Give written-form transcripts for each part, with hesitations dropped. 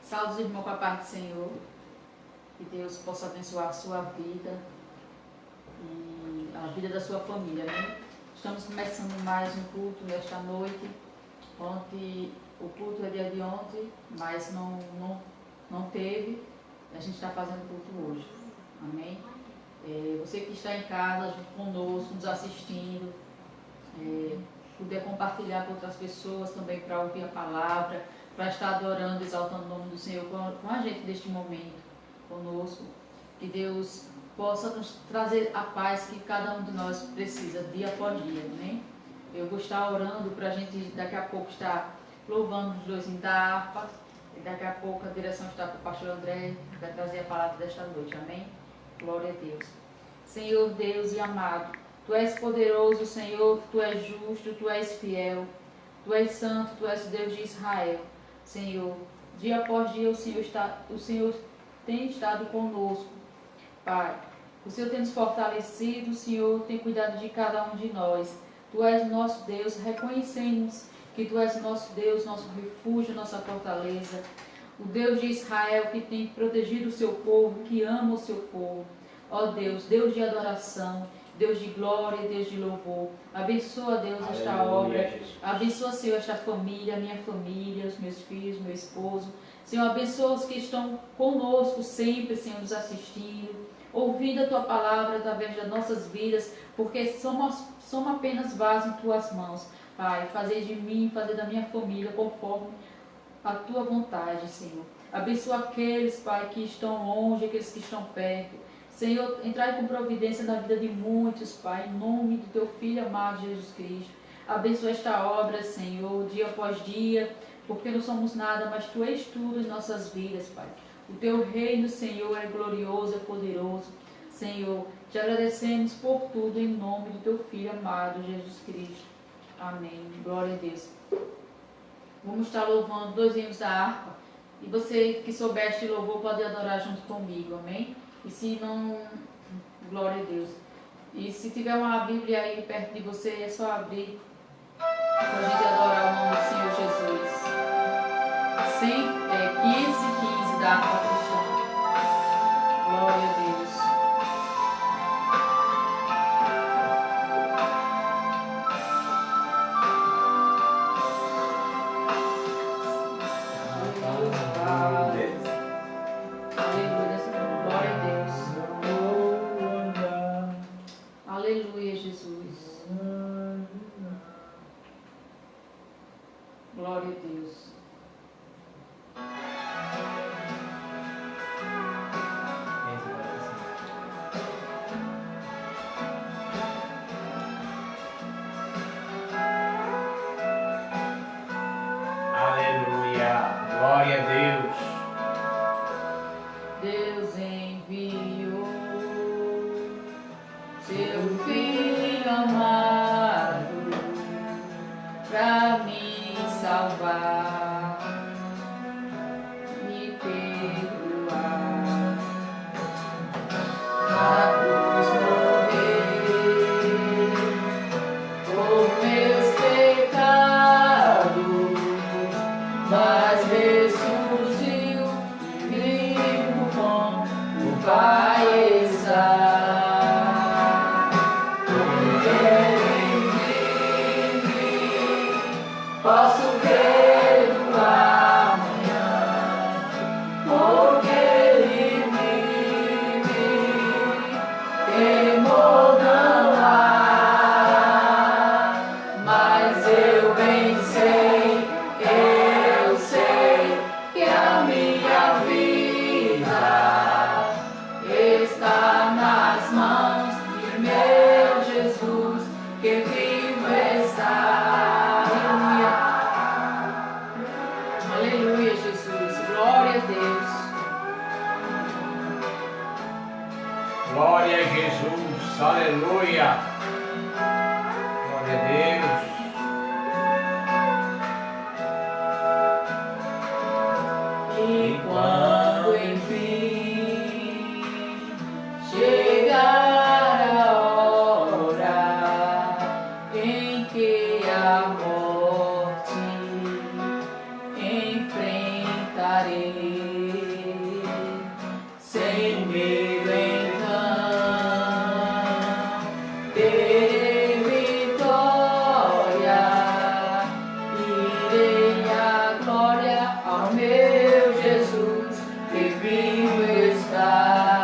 Saúde, irmão, com a paz do Senhor. Que Deus possa abençoar a sua vida e a vida da sua família, né? Estamos começando mais um culto nesta noite. Ontem, o culto é dia de ontem, mas não teve. A gente está fazendo culto hoje. Amém? Você que está em casa junto conosco, nos assistindo, puder compartilhar com outras pessoas também para ouvir a palavra, para estar adorando, exaltando o nome do Senhor com a gente neste momento, conosco. Que Deus possa nos trazer a paz que cada um de nós precisa, dia após dia, né? Eu vou estar orando para a gente daqui a pouco estar louvando os dois da harpa, e daqui a pouco a direção está para o pastor André, que vai trazer a palavra desta noite, amém? Glória a Deus. Senhor Deus e amado, Tu és poderoso, Senhor, Tu és justo, Tu és fiel, Tu és santo, Tu és o Deus de Israel. Senhor, dia após dia o Senhor tem estado conosco, Pai. O Senhor tem nos fortalecido, o Senhor tem cuidado de cada um de nós. Tu és nosso Deus, reconhecemos que Tu és nosso Deus, nosso refúgio, nossa fortaleza. O Deus de Israel que tem protegido o seu povo, que ama o seu povo. Ó Deus, Deus de adoração, Deus de glória, Deus de louvor. Abençoa, Deus, esta obra. Abençoa, Senhor, esta família, minha família, os meus filhos, meu esposo. Senhor, abençoa os que estão conosco sempre, Senhor, nos assistindo, ouvindo a Tua palavra através das nossas vidas, porque somos apenas vasos em Tuas mãos. Pai, fazer de mim, fazer da minha família conforme a Tua vontade, Senhor. Abençoa aqueles, Pai, que estão longe, aqueles que estão perto. Senhor, entrai com providência na vida de muitos, Pai, em nome do Teu Filho amado Jesus Cristo. Abençoa esta obra, Senhor, dia após dia, porque não somos nada, mas Tu és tudo em nossas vidas, Pai. O Teu reino, Senhor, é glorioso, é poderoso. Senhor, Te agradecemos por tudo em nome do Teu Filho amado Jesus Cristo. Amém. Glória a Deus. Vamos estar louvando 2 hinos da harpa. E você que souber este louvor pode adorar junto comigo. Amém? E se não, glória a Deus. E se tiver uma Bíblia aí perto de você, é só abrir para a gente adorar o nome do Senhor Jesus. 515 da harpa cristã. Glória a Deus. Aleluia, Jesus. Glória a Deus. Aleluia. Glória a Deus. Deus enviou Seu Filho amado para me salvar, me perdoar, na cruz morrer por meus pecados, mas ressurgiu vivo com o Pai está. Posso ver o amanhã, porque Ele vive, temor não há, mas eu bem sei que a minha vida está nas mãos de meu Jesus, que vivo está. Aleluia, Jesus. Glória a Deus. Glória a Jesus. Aleluia. Glória a Deus. E quando enfim chegar a hora em que a morte enfrenta cantarei sem medo então, terei vitória, irei a glória ao meu Jesus que vivo está.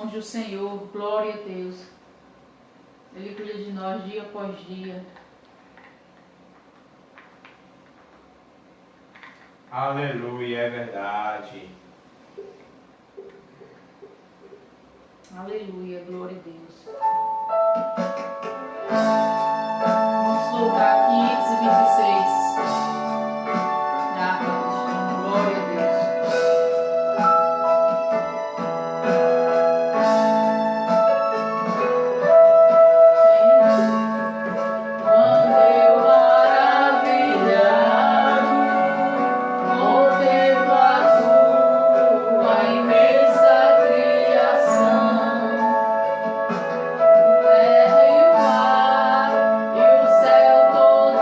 Do Senhor, glória a Deus. Ele cuida de nós dia após dia. Aleluia, é verdade. Aleluia, glória a Deus. Vamos louvar 526. Glória a Deus. Terra e o mar e o céu todo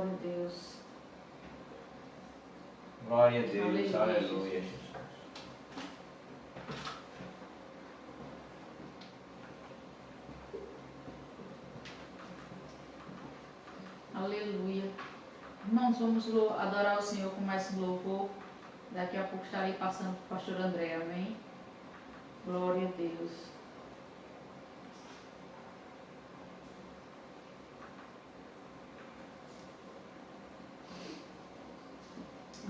Glória a Deus. Glória a Deus. Aleluia. Aleluia, Jesus. Aleluia. Irmãos, vamos adorar o Senhor com mais um louvor. Daqui a pouco estarei passando para o pastor André, amém? Glória a Deus.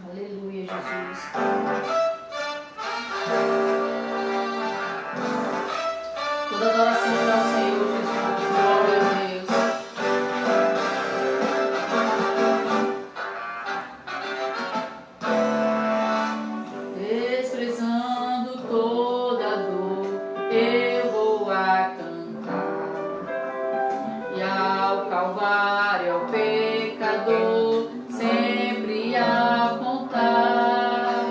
Aleluia, Jesus. Toda adoração para o Senhor, Jesus. Glória a Deus. Desprezando toda dor, eu vou a cantar. E ao Calvário, ao pecador, sempre a apontar.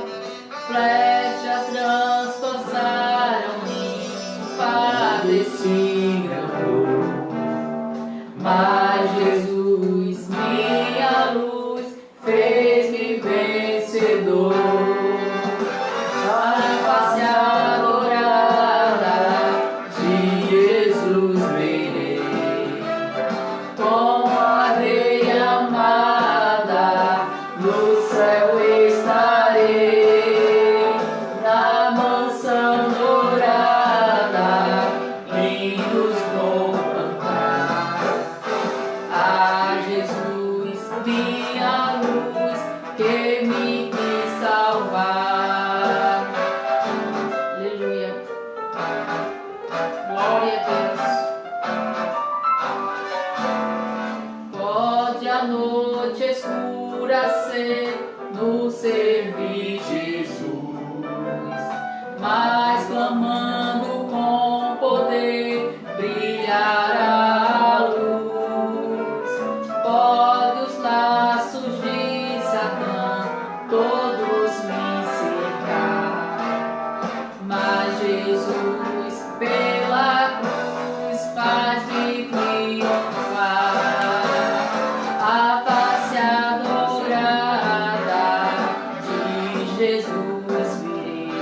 Flechas transpassaram-me, padeci grande dor. Mas Jesus, minha luz, fez-me vencedor. Para a face adorada de Jesus verei, com a areia amada no céu estarei, na mansão dourada, hinos vou cantar. A Jesus, minha luz, que me quis salvar. Aleluia. Glória a Deus. Pode a noite escura ser no servir Jesus, mas clamando com poder brilhará a luz. Pode os laços de Satã todos me cercar, mas Jesus pela cruz faz-me triunfar. A face adorada de Jesus virei,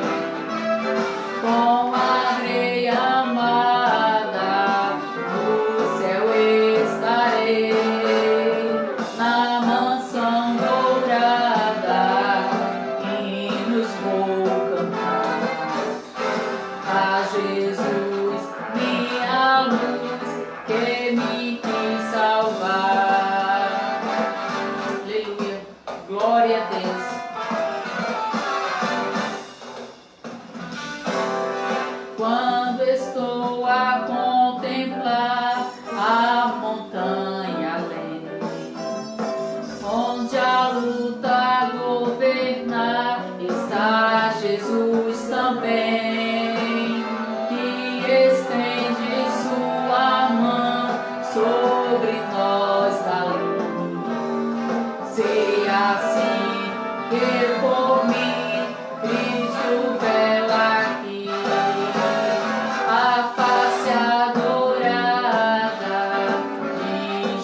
com a areia amada no céu estarei, na mansão dourada, hinos vou cantar. A Jesus, minha luz, que me quis salvar. Aleluia. Glória a Deus. Quando estou a contemplar a montanha além, onde a luta governar, está Jesus também, que estende sua mão sobre nós dali. Se assim que por mim Cristo vela aqui, a face adorada de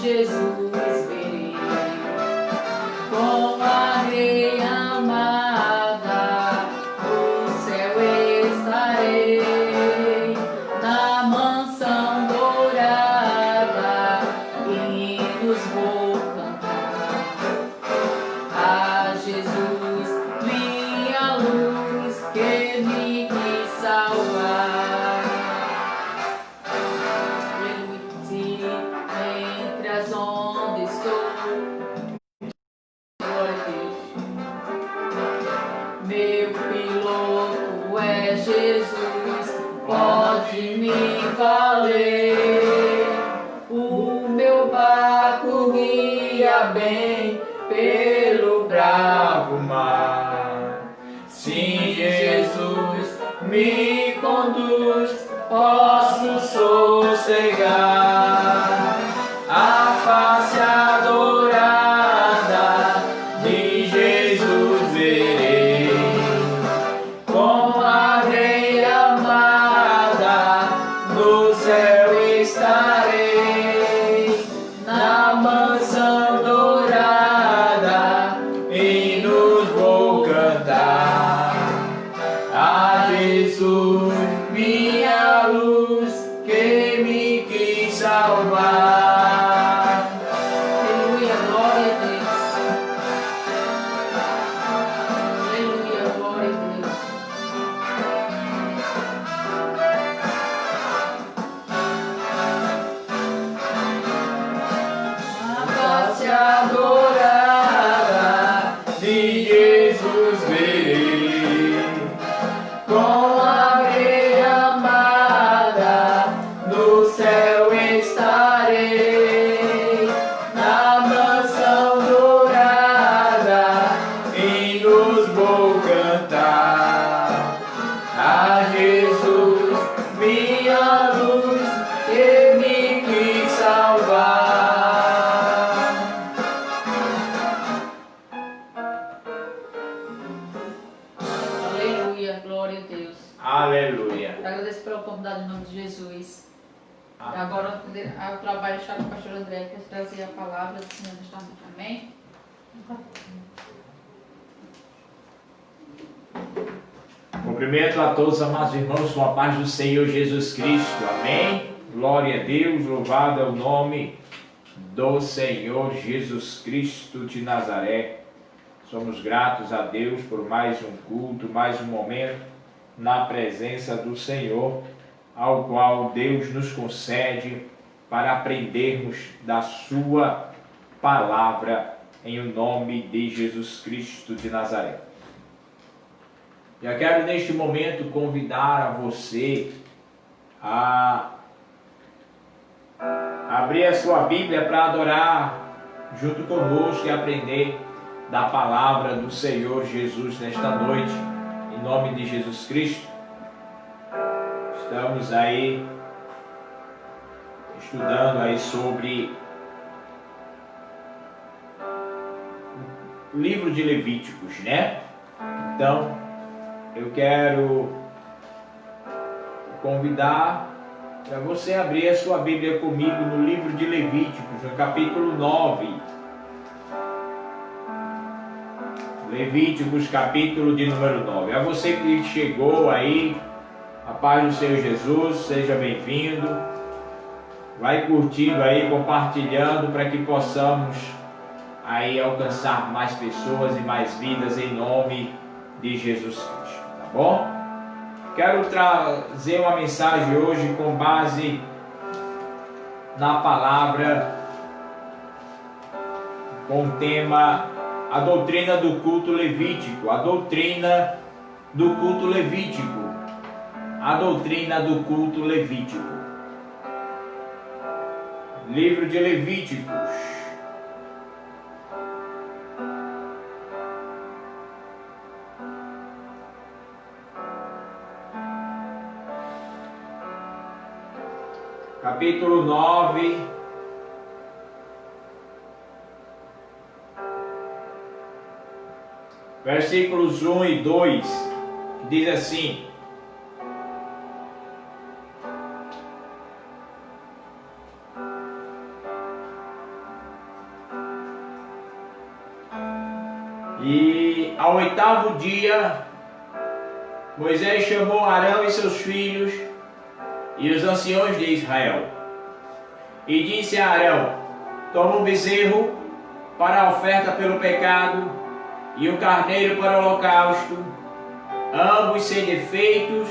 Jesus verei, com a areia amada no céu estarei, na mansão dourada, hinos vou cantar. A Jesus, minha luz, que me quis salvar. Aleluia. Se entre as ondas estou, glória a Deus. Meu piloto é Jesus, pode me valer. O meu barco guia bem pelo bravo mar. Sim, Jesus me conduz, posso sossegar. A face adorada de Jesus verei, com a areia amada no céu estarei, na mansão dourada, oportunidade em nome de Jesus. Amém. E agora o trabalho está com o pastor André, que vai trazer a palavra do Senhor Testamento. Amém? Cumprimento a todos, amados irmãos, com a paz do Senhor Jesus Cristo. Amém? Glória a Deus, louvado é o nome do Senhor Jesus Cristo de Nazaré. Somos gratos a Deus por mais um culto, mais um momento na presença do Senhor, ao qual Deus nos concede para aprendermos da sua palavra em o nome de Jesus Cristo de Nazaré. Já quero neste momento convidar a você a abrir a sua Bíblia para adorar junto conosco e aprender da palavra do Senhor Jesus nesta noite, em nome de Jesus Cristo. Estamos aí estudando aí sobre o livro de Levíticos, né? Então, eu quero convidar para você abrir a sua Bíblia comigo no livro de Levíticos, no capítulo 9. Levíticos, capítulo de número 9. A você que chegou aí, a paz do Senhor Jesus, seja bem-vindo. Vai curtindo aí, compartilhando, para que possamos aí alcançar mais pessoas e mais vidas em nome de Jesus Cristo, tá bom? Quero trazer uma mensagem hoje com base na palavra, com o tema a doutrina do culto levítico, a doutrina do culto levítico, a doutrina do culto levítico. Livro de Levíticos, capítulo 9, versículos 1 e 2, que diz assim: E ao 8º dia, Moisés chamou Arão e seus filhos e os anciãos de Israel, e disse a Arão: toma um bezerro para a oferta pelo pecado e o carneiro para o holocausto, ambos sem defeitos,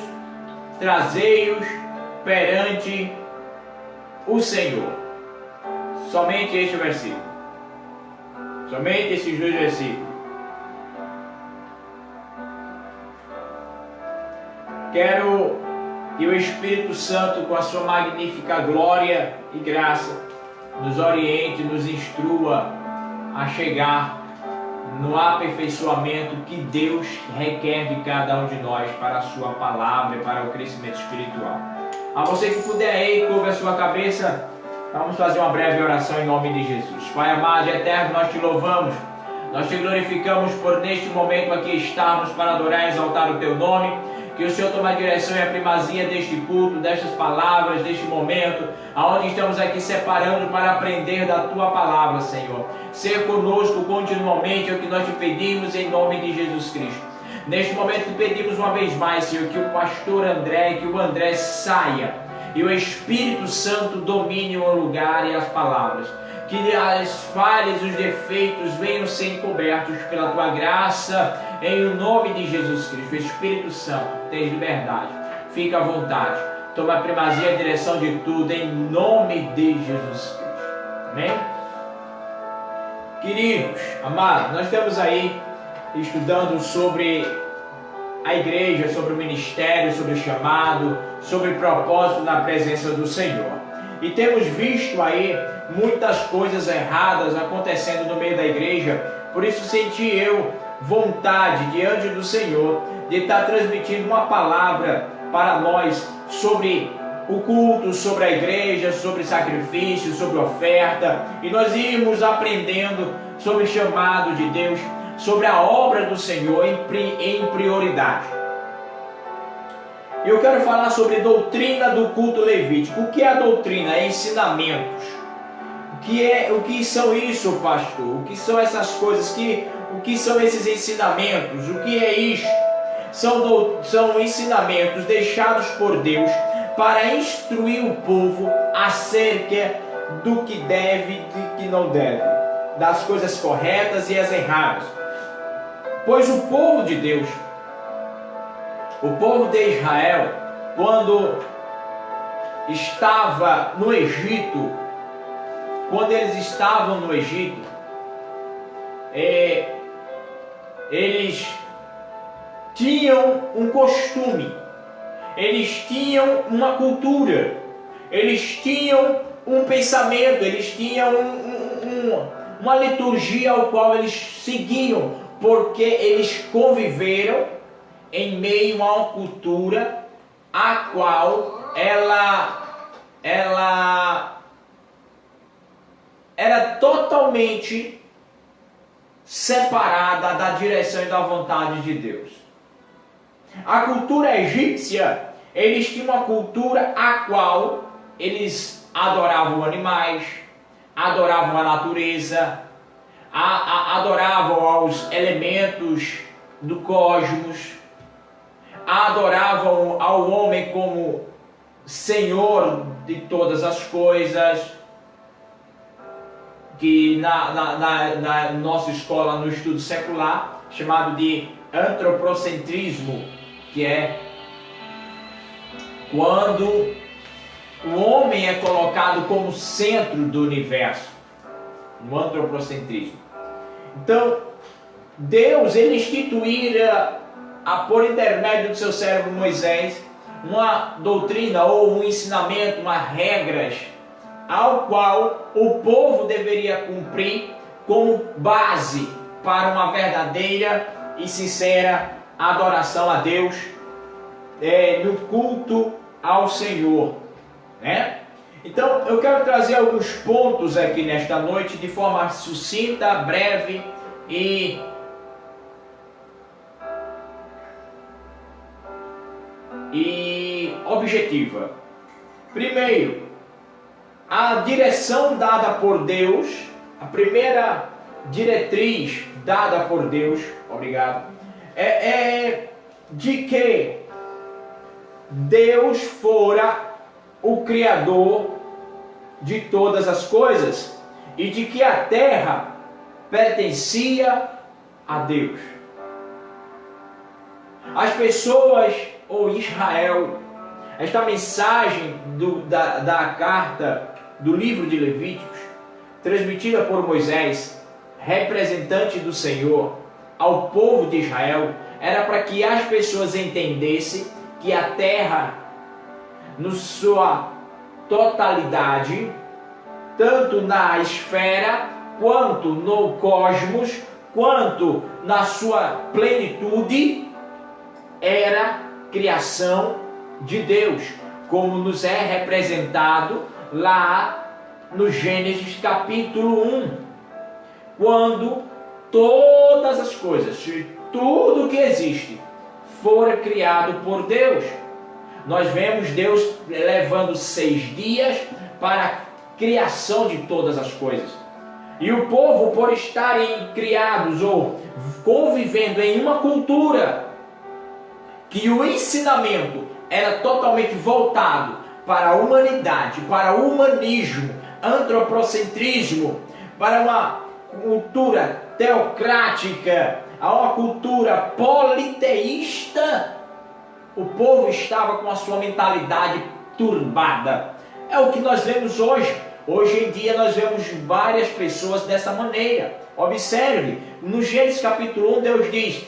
trazei-os perante o Senhor. Somente este versículo, somente esses dois versículos. Quero que o Espírito Santo, com a sua magnífica glória e graça, nos oriente, nos instrua a chegar no aperfeiçoamento que Deus requer de cada um de nós para a sua palavra e para o crescimento espiritual. A você que puder aí, curva a sua cabeça, vamos fazer uma breve oração em nome de Jesus. Pai amado e eterno, nós te louvamos, nós te glorificamos por neste momento aqui estarmos para adorar e exaltar o teu nome. Que o Senhor tome a direção e a primazia deste culto, destas palavras, deste momento, aonde estamos aqui separando para aprender da Tua palavra, Senhor. Ser conosco continuamente é o que nós te pedimos em nome de Jesus Cristo. Neste momento pedimos uma vez mais, Senhor, que o pastor André, que o André saia e o Espírito Santo domine o lugar e as palavras. Que as falhas, os defeitos venham ser cobertos pela Tua graça, em nome de Jesus Cristo. Espírito Santo, tenha liberdade, fica à vontade, toma a primazia e a direção de tudo, em nome de Jesus Cristo. Amém? Queridos, amados, nós estamos aí estudando sobre a igreja, sobre o ministério, sobre o chamado, sobre o propósito na presença do Senhor. E temos visto aí muitas coisas erradas acontecendo no meio da igreja. Por isso senti eu vontade diante do Senhor de estar transmitindo uma palavra para nós sobre o culto, sobre a igreja, sobre sacrifício, sobre oferta. E nós irmos aprendendo sobre o chamado de Deus, sobre a obra do Senhor em prioridade. Eu quero falar sobre doutrina do culto levítico. O que é a doutrina? É ensinamentos. O que são isso, pastor? O que são essas coisas? O que são esses ensinamentos? O que é isso? São ensinamentos deixados por Deus para instruir o povo acerca do que deve e do que não deve, das coisas corretas e as erradas. Pois o povo de Deus, o povo de Israel, quando estava no Egito, quando eles estavam no Egito, eles tinham um costume, eles tinham uma cultura, eles tinham um pensamento, eles tinham uma liturgia ao qual eles seguiam, porque eles conviveram em meio a uma cultura a qual ela era totalmente separada da direção e da vontade de Deus. A cultura egípcia, eles tinham uma cultura a qual eles adoravam animais, adoravam a natureza, adoravam aos elementos do cosmos, adoravam ao homem como Senhor de todas as coisas, que na nossa escola, no estudo secular, chamado de antropocentrismo, que é quando o homem é colocado como centro do universo, no antropocentrismo. Então, Deus, ele instituíra, por intermédio do seu servo Moisés, uma doutrina ou um ensinamento, umas regras, ao qual o povo deveria cumprir como base para uma verdadeira e sincera adoração a Deus, no culto ao Senhor, né? Então, eu quero trazer alguns pontos aqui nesta noite de forma sucinta, breve e objetiva. Primeiro, a direção dada por Deus, a primeira diretriz dada por Deus, obrigado, é de que Deus fora o Criador de todas as coisas e de que a terra pertencia a Deus. As pessoas, ou Israel, esta mensagem da carta do livro de Levíticos, transmitida por Moisés, representante do Senhor, ao povo de Israel, era para que as pessoas entendessem que a terra, na sua totalidade, tanto na esfera, quanto no cosmos, quanto na sua plenitude, era criação de Deus, como nos é representado lá no Gênesis capítulo 1, quando todas as coisas, tudo que existe, fora criado por Deus. Nós vemos Deus levando 6 dias para a criação de todas as coisas. E o povo, por estarem criados ou convivendo em uma cultura que o ensinamento era totalmente voltado para a humanidade, para o humanismo, antropocentrismo, para uma cultura teocrática, a uma cultura politeísta, o povo estava com a sua mentalidade turbada. É o que nós vemos hoje. Hoje em dia nós vemos várias pessoas dessa maneira. Observe, no Gênesis capítulo 1, Deus diz,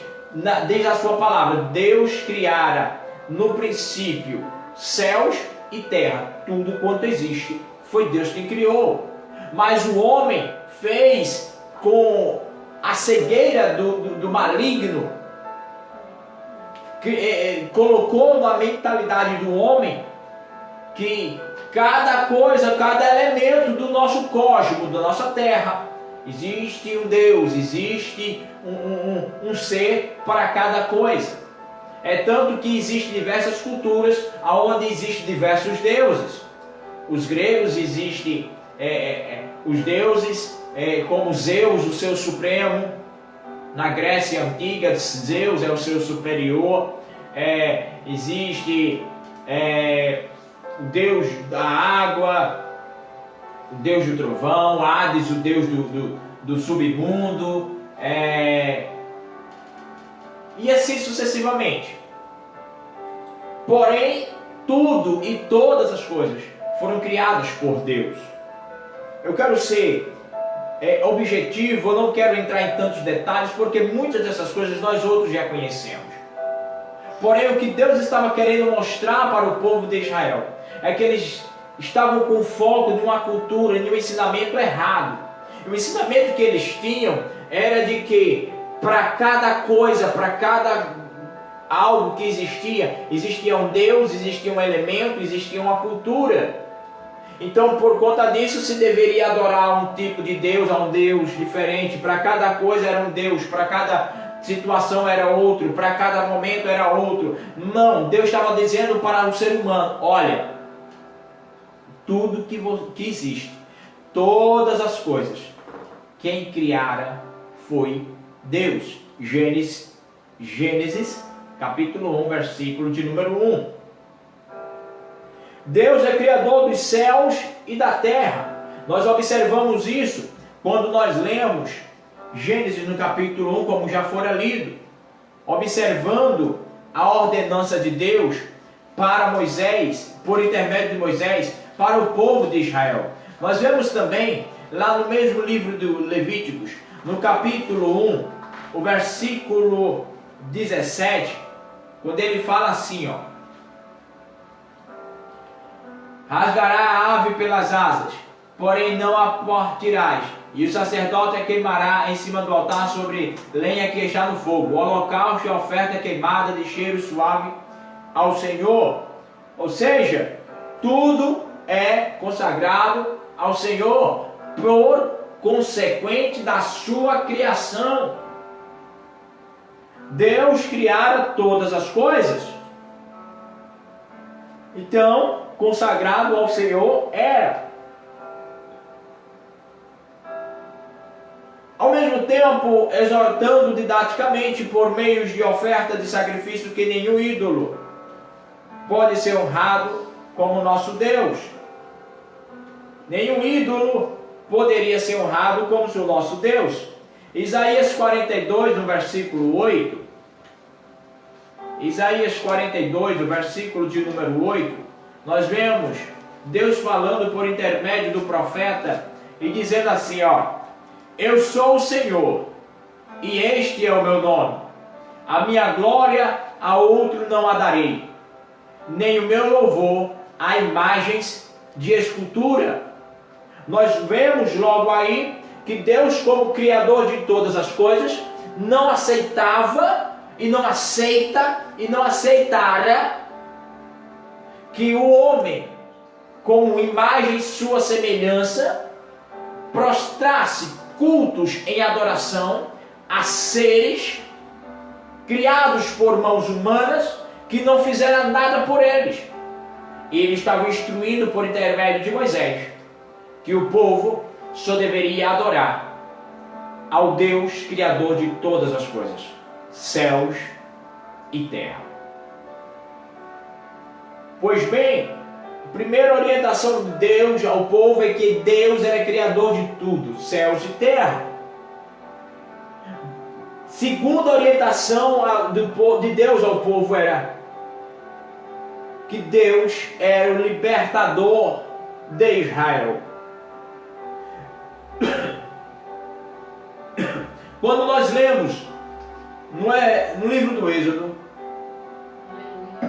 desde a sua palavra, Deus criara no princípio céus e terra, tudo quanto existe foi Deus que criou. Mas o homem fez com a cegueira do maligno, que colocou na mentalidade do homem que cada coisa, cada elemento do nosso cosmos, da nossa terra, existe um Deus, existe um ser para cada coisa. É tanto que existem diversas culturas onde existem diversos deuses. Os gregos existem os deuses como Zeus, o seu supremo. Na Grécia Antiga, Zeus é o seu superior. Existe o deus da água, o deus do trovão, Hades, o deus do submundo, e assim sucessivamente. Porém, tudo e todas as coisas foram criadas por Deus. Eu quero ser objetivo, eu não quero entrar em tantos detalhes, porque muitas dessas coisas nós outros já conhecemos. Porém, o que Deus estava querendo mostrar para o povo de Israel é que eles estavam com foco de uma cultura, de um ensinamento errado. O ensinamento que eles tinham era de que para cada coisa, para cada algo que existia um Deus, existia um elemento, existia uma cultura. Então, por conta disso, se deveria adorar um tipo de Deus, a um Deus diferente. Para cada coisa era um Deus, para cada situação era outro, para cada momento era outro. Não, Deus estava dizendo para o ser humano: olha, tudo que existe, todas as coisas, quem criara foi Deus. Gênesis capítulo 1, versículo de número 1. Deus é criador dos céus e da terra. Nós observamos isso quando nós lemos Gênesis no capítulo 1, como já fora lido, observando a ordenança de Deus para Moisés, por intermédio de Moisés, para o povo de Israel. Nós vemos também, lá no mesmo livro do Levíticos, no capítulo 1, o versículo 17, quando ele fala assim, ó: rasgará a ave pelas asas, porém não a partirás, e o sacerdote a queimará em cima do altar sobre lenha que está no fogo, o holocausto e a oferta queimada de cheiro suave ao Senhor. Ou seja, tudo é consagrado ao Senhor, por consequente da sua criação. Deus criara todas as coisas. Então, consagrado ao Senhor era. Ao mesmo tempo, exortando didaticamente por meio de oferta de sacrifício que nenhum ídolo pode ser honrado como nosso Deus. Nenhum ídolo poderia ser honrado como o nosso Deus. Isaías 42, no versículo 8. Isaías 42, no versículo de número 8, nós vemos Deus falando por intermédio do profeta e dizendo assim, ó: eu sou o Senhor, e este é o meu nome. A minha glória a outro não a darei, nem o meu louvor a imagens de escultura. Nós vemos logo aí que Deus, como Criador de todas as coisas, não aceitava e não aceita e não aceitara que o homem, com imagem e sua semelhança, prostrasse cultos em adoração a seres criados por mãos humanas que não fizeram nada por eles. E ele estava instruindo por intermédio de Moisés que o povo só deveria adorar ao Deus Criador de todas as coisas, céus e terra. Pois bem, a primeira orientação de Deus ao povo é que Deus era Criador de tudo, céus e terra. Segunda orientação de Deus ao povo era que Deus era o libertador de Israel. Quando nós lemos no livro do Êxodo,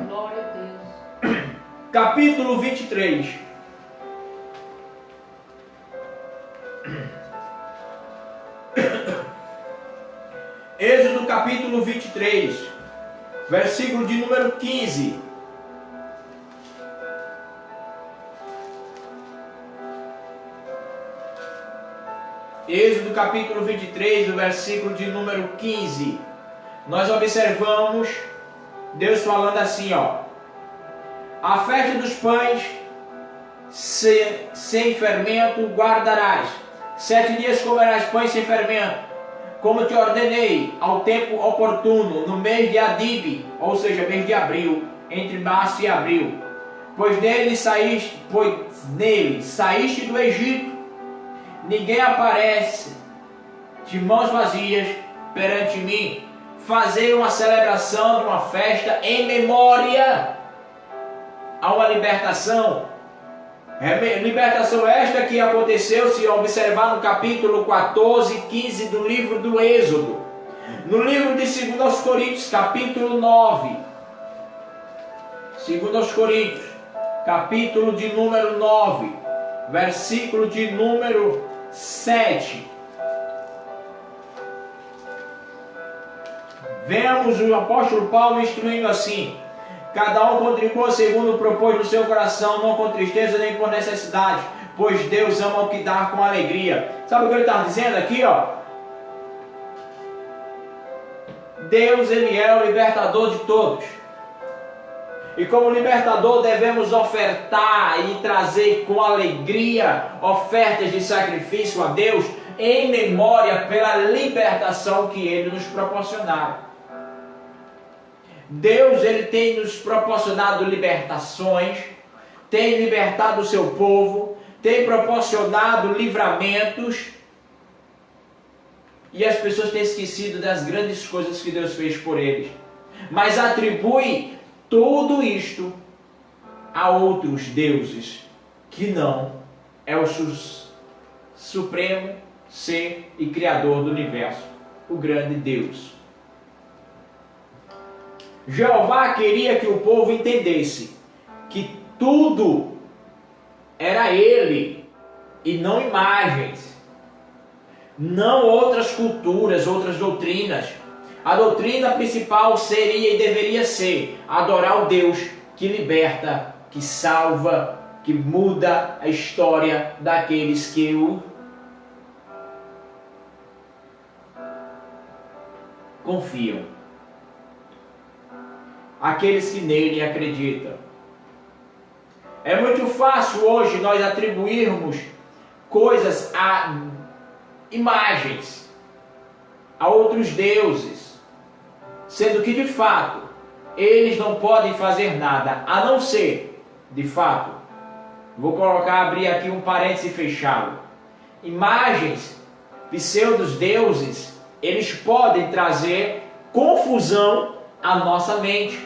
glória a Deus, capítulo 23, Êxodo capítulo 23, versículo de número 15. Êxodo capítulo 23, o versículo de número 15. Nós observamos Deus falando assim, ó: a festa dos pães sem fermento guardarás. 7 dias comerás pães sem fermento, como te ordenei, ao tempo oportuno, no mês de Adib, ou seja, mês de abril, entre março e abril. Pois nele saíste do Egito. Ninguém aparece de mãos vazias perante mim. Fazer uma celebração de uma festa em memória a uma libertação. Libertação esta que aconteceu, se observar no capítulo 14 e 15 do livro do Êxodo. No livro de 2 Coríntios, capítulo 9. 2 Coríntios, capítulo de número 9, versículo de número 7. Vemos o apóstolo Paulo instruindo assim: cada um contribua segundo propôs no seu coração, não com tristeza nem por necessidade, pois Deus ama o que dá com alegria. Sabe o que ele está dizendo aqui, ó? Deus, ele é o libertador de todos. E como libertador devemos ofertar e trazer com alegria ofertas de sacrifício a Deus, em memória pela libertação que ele nos proporcionaram. Deus, ele tem nos proporcionado libertações, tem libertado o seu povo, tem proporcionado livramentos, e as pessoas têm esquecido das grandes coisas que Deus fez por eles, mas atribui tudo isto a outros deuses, que não é o supremo ser e criador do universo, o grande Deus. Jeová queria que o povo entendesse que tudo era Ele e não imagens, não outras culturas, outras doutrinas. A doutrina principal seria e deveria ser adorar o Deus que liberta, que salva, que muda a história daqueles que o confiam, aqueles que nele acreditam. É muito fácil hoje nós atribuirmos coisas a imagens, a outros deuses, sendo que de fato eles não podem fazer nada, a não ser, de fato, vou abrir aqui um parênteses e fechá-lo. Imagens, pseudos deuses, eles podem trazer confusão à nossa mente,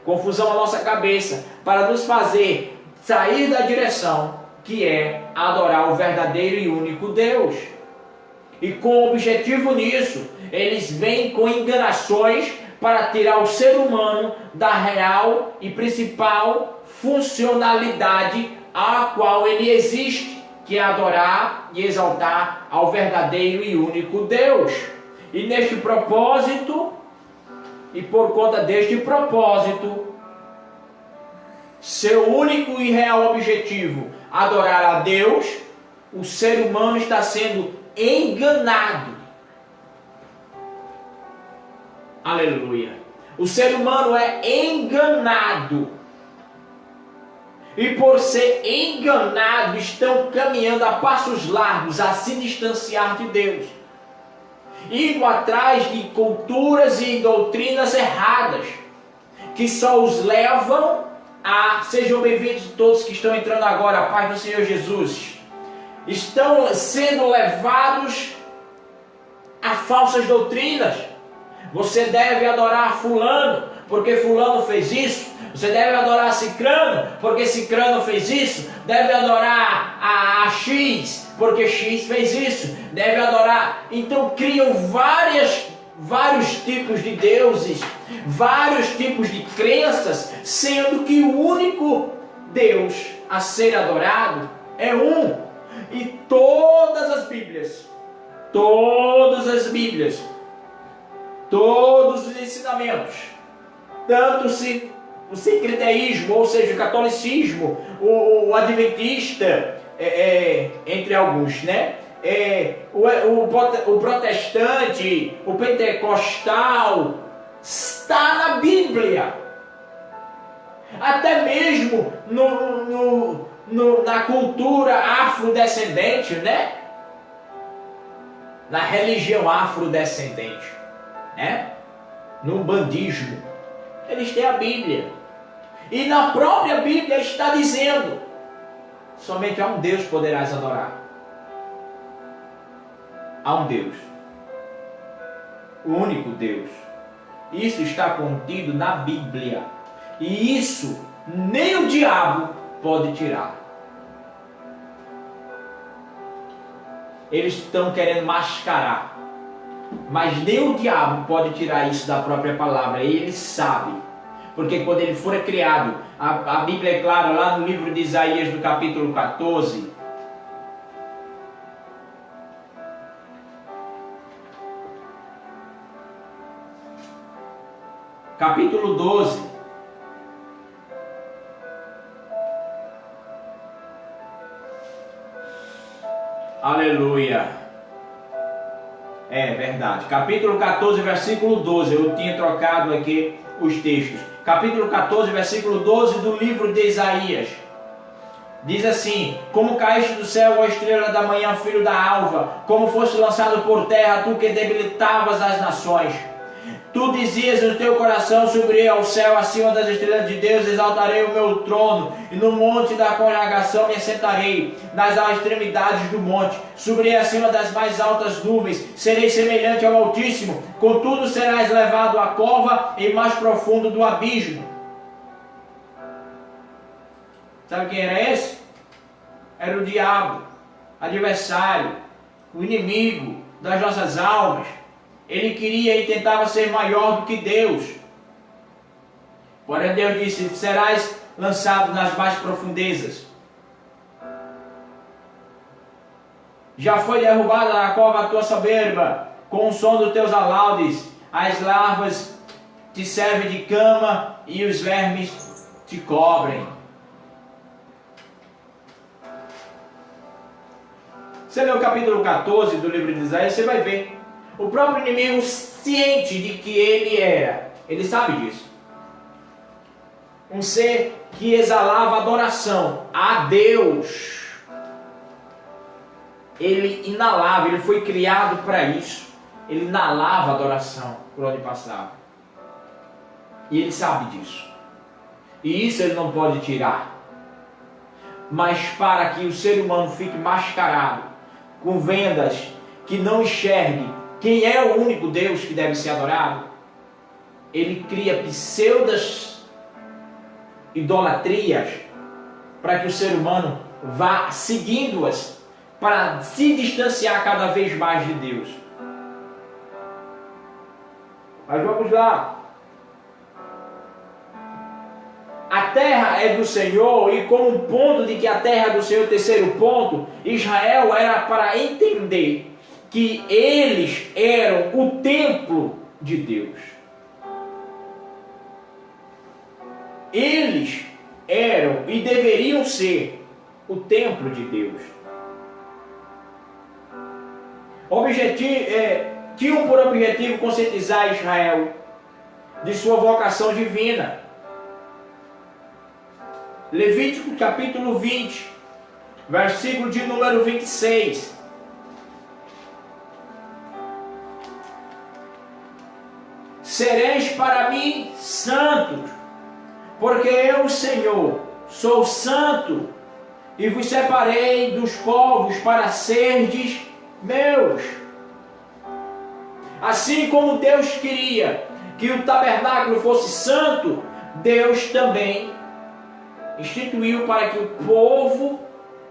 confusão à nossa cabeça, para nos fazer sair da direção que é adorar o verdadeiro e único Deus. E com objetivo nisso, eles vêm com enganações para tirar o ser humano da real e principal funcionalidade a qual ele existe, que é adorar e exaltar ao verdadeiro e único Deus. E neste propósito, e por conta deste propósito, seu único e real objetivo, adorar a Deus, o ser humano está sendo enganado. Aleluia. O ser humano é enganado. E por ser enganado, estão caminhando a passos largos a se distanciar de Deus, indo atrás de culturas e doutrinas erradas, que só os levam a... Sejam bem-vindos todos que estão entrando agora, a paz do Senhor Jesus. Estão sendo levados a falsas doutrinas. Você deve adorar fulano, porque fulano fez isso. Você deve adorar Cicrano, porque Cicrano fez isso. Deve adorar a X, porque X fez isso. Deve adorar... Então criam vários tipos de deuses, vários tipos de crenças, sendo que o único Deus a ser adorado é um. E todas as Bíblias, todos os ensinamentos, tanto o sincreteísmo, ou seja, o catolicismo, o adventista, entre alguns, né? O protestante, o pentecostal, está na Bíblia. Até mesmo na cultura afrodescendente, né? Na religião afrodescendente, né? No bandismo, eles têm a Bíblia. E na própria Bíblia está dizendo: somente a um Deus poderás adorar. A um Deus. O único Deus. Isso está contido na Bíblia. E isso nem o diabo pode tirar. Eles estão querendo mascarar. Mas nem o diabo pode tirar isso da própria palavra. Ele sabe. Porque quando ele for criado, a Bíblia é clara lá no livro de Isaías, no capítulo 14. Capítulo 12. Aleluia. É verdade. Capítulo 14, versículo 12. Eu tinha trocado aqui os textos. Capítulo 14, versículo 12 do livro de Isaías. Diz assim: como caíste do céu, ó estrela da manhã, filho da alva, como foste lançado por terra, tu que debilitavas as nações. Tu dizias no teu coração: subirei ao céu, acima das estrelas de Deus, exaltarei o meu trono, e no monte da congregação me assentarei, nas extremidades do monte, subirei acima das mais altas nuvens, serei semelhante ao Altíssimo, contudo serás levado à cova e mais profundo do abismo. Sabe quem era esse? Era o diabo, adversário, o inimigo das nossas almas. Ele queria e tentava ser maior do que Deus. Porém Deus disse: serás lançado nas mais profundezas. Já foi derrubada na cova a tua soberba, com o som dos teus alaudes. As larvas te servem de cama e os vermes te cobrem. Você lê o capítulo 14 do livro de Isaías, você vai ver. O próprio inimigo, ciente de que ele sabe disso. Um ser que exalava adoração a Deus. Ele inalava, ele foi criado para isso. Ele inalava adoração por onde passava. E ele sabe disso. E isso ele não pode tirar. Mas para que o ser humano fique mascarado, com vendas, que não enxergue quem é o único Deus que deve ser adorado, ele cria pseudas idolatrias para que o ser humano vá seguindo-as para se distanciar cada vez mais de Deus. Mas vamos lá. A terra é do Senhor, e como um ponto de que a terra é do Senhor, terceiro ponto, Israel era para entender que eles eram o templo de Deus. Eles eram e deveriam ser o templo de Deus. Tinham por objetivo conscientizar Israel de sua vocação divina. Levítico capítulo 20, versículo de número 26. Sereis para mim santos, porque eu, Senhor, sou santo, e vos separei dos povos para serdes meus. Assim como Deus queria que o tabernáculo fosse santo, Deus também instituiu para que o povo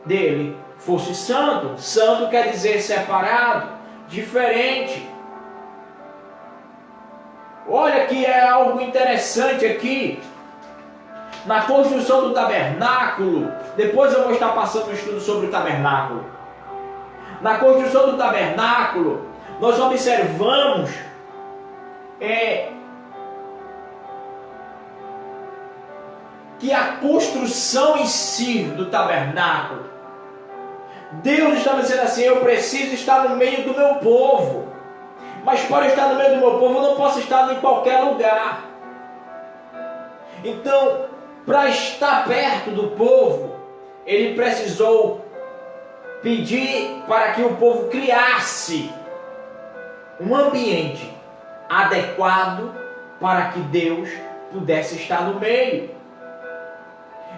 dele fosse santo. Santo quer dizer separado, diferente. Olha que é algo interessante aqui. Na construção do tabernáculo, depois eu vou estar passando um estudo sobre o tabernáculo. Na construção do tabernáculo, nós observamos que a construção em si do tabernáculo, Deus está dizendo assim: eu preciso estar no meio do meu povo. Mas para estar no meio do meu povo, eu não posso estar em qualquer lugar. Então, Para estar perto do povo, ele precisou pedir para que o povo criasse um ambiente adequado para que Deus pudesse estar no meio.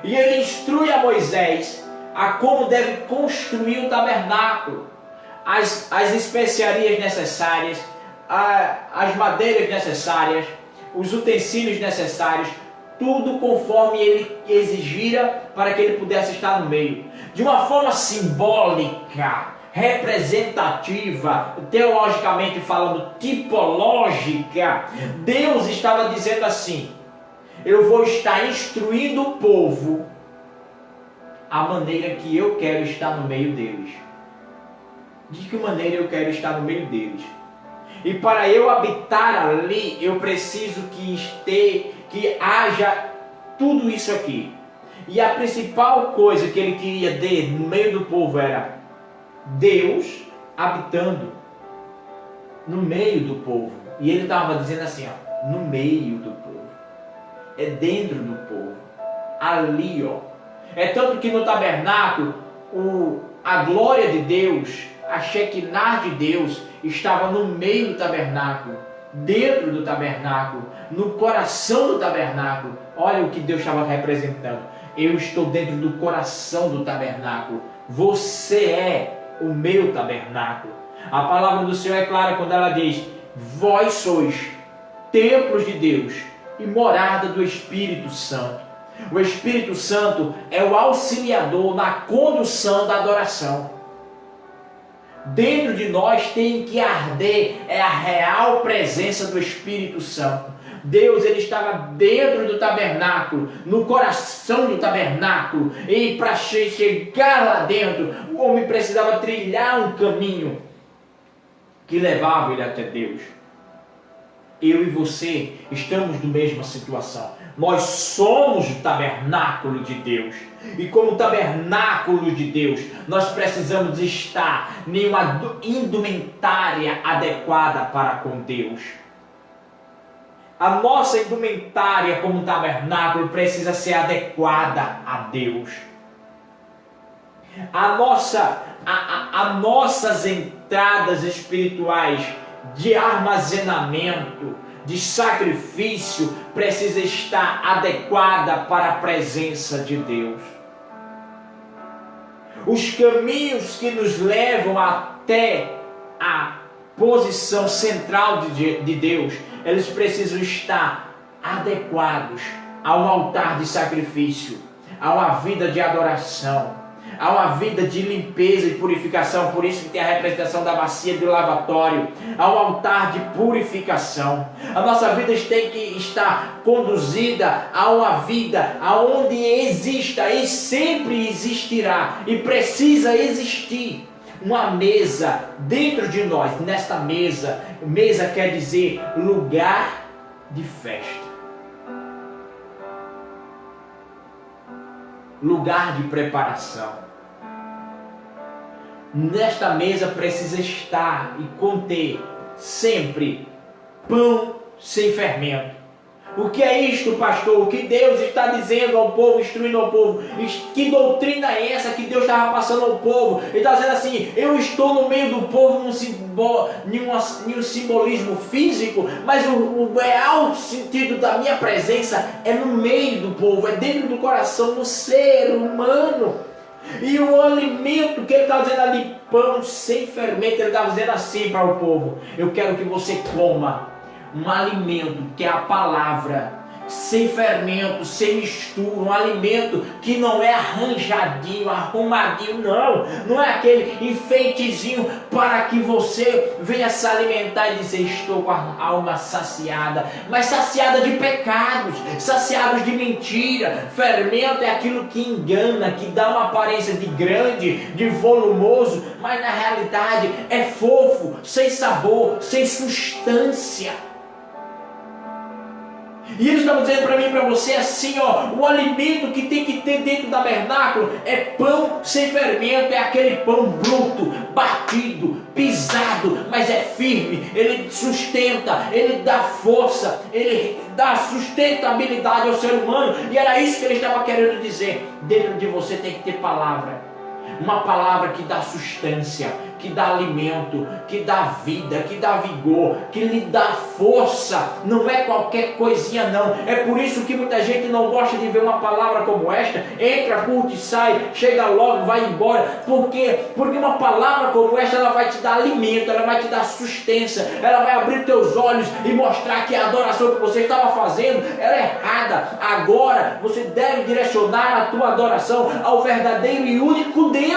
E ele instrui a Moisés a como deve construir o tabernáculo, as especiarias necessárias, as madeiras necessárias, os utensílios necessários, tudo conforme ele exigira para que ele pudesse estar no meio. De uma forma simbólica, representativa, teologicamente falando, tipológica, Deus estava dizendo assim: eu vou estar instruindo o povo a maneira que eu quero estar no meio deles. De que maneira eu quero estar no meio deles? E para eu habitar ali, eu preciso que haja tudo isso aqui. E a principal coisa que ele queria ter no meio do povo era Deus habitando no meio do povo. E ele estava dizendo assim, ó, no meio do povo. É dentro do povo. Ali, ó. É tanto que no tabernáculo, a glória de Deus, a Shekinah de Deus, estava no meio do tabernáculo, dentro do tabernáculo, no coração do tabernáculo. Olha o que Deus estava representando. Eu estou dentro do coração do tabernáculo. Você é o meu tabernáculo. A palavra do Senhor é clara quando ela diz: vós sois templos de Deus e morada do Espírito Santo. O Espírito Santo é o auxiliador na condução da adoração. Dentro de nós tem que arder a real presença do Espírito Santo. Deus, ele estava dentro do tabernáculo, no coração do tabernáculo, e para chegar lá dentro, o homem precisava trilhar um caminho que levava ele até Deus. Eu e você estamos na mesma situação. Nós somos o tabernáculo de Deus. E como tabernáculo de Deus, nós precisamos estar em uma indumentária adequada para com Deus. A nossa indumentária como tabernáculo precisa ser adequada a Deus. Nossas entradas espirituais de armazenamento, de sacrifício, precisa estar adequada para a presença de Deus. Os caminhos que nos levam até a posição central de Deus, eles precisam estar adequados a um altar de sacrifício, a uma vida de adoração, a uma vida de limpeza e purificação. Por isso que tem a representação da bacia do lavatório, a um altar de purificação. A nossa vida tem que estar conduzida a uma vida onde exista e sempre existirá e precisa existir uma mesa dentro de nós. Nesta mesa quer dizer lugar de festa, lugar de preparação. Nesta mesa precisa estar e conter sempre pão sem fermento. O que é isto, pastor? O que Deus está dizendo ao povo, instruindo ao povo? Que doutrina é essa que Deus estava passando ao povo? Ele está dizendo assim: eu estou no meio do povo, nenhum simbolismo físico, mas o real sentido da minha presença é no meio do povo, é dentro do coração do ser humano. E o alimento que ele está dizendo ali, pão sem fermento, ele está dizendo assim para o povo: eu quero que você coma um alimento que é a palavra, sem fermento, sem mistura, um alimento que não é arranjadinho, arrumadinho, não é aquele enfeitezinho para que você venha se alimentar e dizer: estou com a alma saciada, mas saciada de pecados, saciados de mentira. Fermento é aquilo que engana, que dá uma aparência de grande, de volumoso, mas na realidade é fofo, sem sabor, sem substância. E eles estavam dizendo para mim e para você assim, ó, o alimento que tem que ter dentro do tabernáculo é pão sem fermento, é aquele pão bruto, batido, pisado, mas é firme, ele sustenta, ele dá força, ele dá sustentabilidade ao ser humano. E era isso que ele estava querendo dizer. Dentro de você tem que ter palavra. Uma palavra que dá sustância, que dá alimento, que dá vida, que dá vigor, que lhe dá força. Não é qualquer coisinha não. É por isso que muita gente não gosta de ver uma palavra como esta. Entra, curte, sai, chega logo, vai embora. Por quê? Porque uma palavra como esta, ela vai te dar alimento, ela vai te dar sustância, ela vai abrir teus olhos e mostrar que a adoração que você estava fazendo era errada. Agora você deve direcionar a tua adoração ao verdadeiro e único Deus.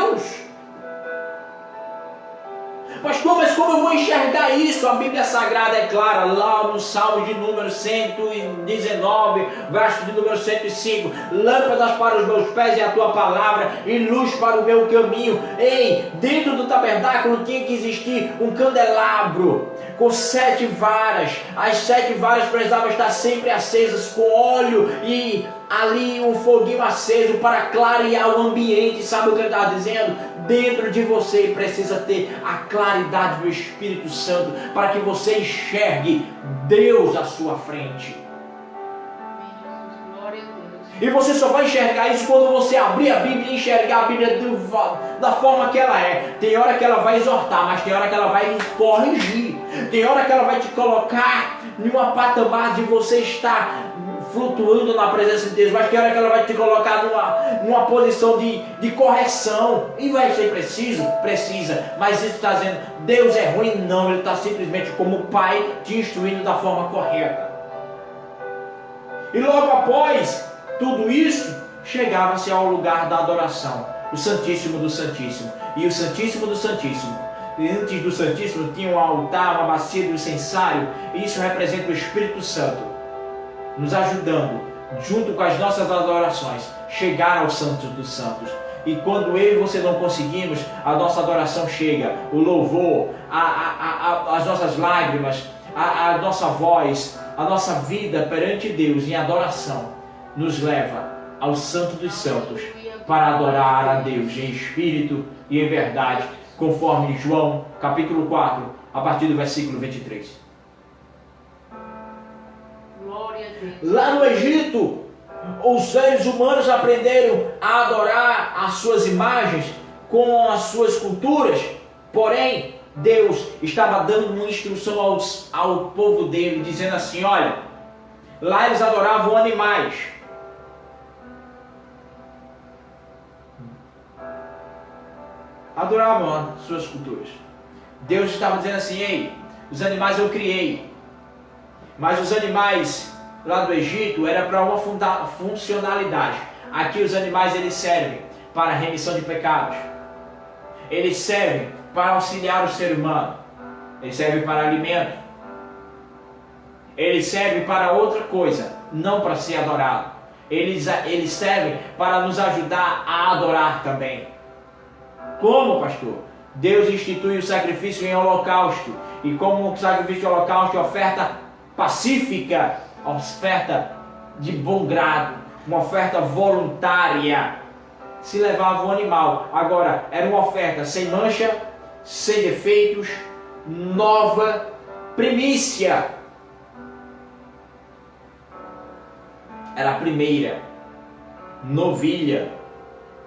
Pastor, mas como eu vou enxergar isso? A Bíblia Sagrada é clara, lá no Salmo de número 119, verso de número 105. Lâmpadas para os meus pés é a tua palavra e luz para o meu caminho. Ei, dentro do tabernáculo tinha que existir um candelabro com 7 varas. As 7 varas precisavam estar sempre acesas com óleo e ali um foguinho aceso para clarear o ambiente. Sabe o que ele está dizendo? Dentro de você precisa ter a claridade do Espírito Santo para que você enxergue Deus à sua frente. E você só vai enxergar isso quando você abrir a Bíblia e enxergar a Bíblia da forma que ela é. Tem hora que ela vai exortar, mas tem hora que ela vai corrigir. Tem hora que ela vai te colocar em uma patamar de você estar flutuando na presença de Deus, mas tem hora que ela vai te colocar numa posição de correção. E vai ser preciso? Precisa. Mas isso está dizendo, Deus é ruim? Não, Ele está simplesmente como Pai te instruindo da forma correta. E logo após tudo isso, chegava-se ao lugar da adoração, o Santíssimo do Santíssimo. E o Santíssimo do Santíssimo, antes do Santíssimo tinha um altar, uma bacia do incensário, e isso representa o Espírito Santo nos ajudando, junto com as nossas adorações, chegar ao Santo dos Santos. E quando eu e você não conseguimos, a nossa adoração chega, o louvor, as nossas lágrimas, a nossa voz, a nossa vida perante Deus em adoração, nos leva ao Santo dos Santos para adorar a Deus em espírito e em verdade, conforme João capítulo 4, a partir do versículo 23. Lá no Egito, os seres humanos aprenderam a adorar as suas imagens com as suas culturas, porém Deus estava dando uma instrução ao povo dele, dizendo assim, olha, lá eles adoravam animais. Adoravam as suas culturas. Deus estava dizendo assim, ei, os animais eu criei, mas os animais lá do Egito era para uma funcionalidade. Aqui os animais eles servem para a remissão de pecados. Eles servem para auxiliar o ser humano. Eles servem para alimento. Eles servem para outra coisa, não para ser adorado. Eles servem para nos ajudar a adorar também. Como, pastor? Deus institui o sacrifício em holocausto. E como o sacrifício de holocausto é oferta pacífica, oferta de bom grado, uma oferta voluntária, se levava um animal. Agora, era uma oferta sem mancha, sem defeitos, nova, primícia. Era a primeira, novilha,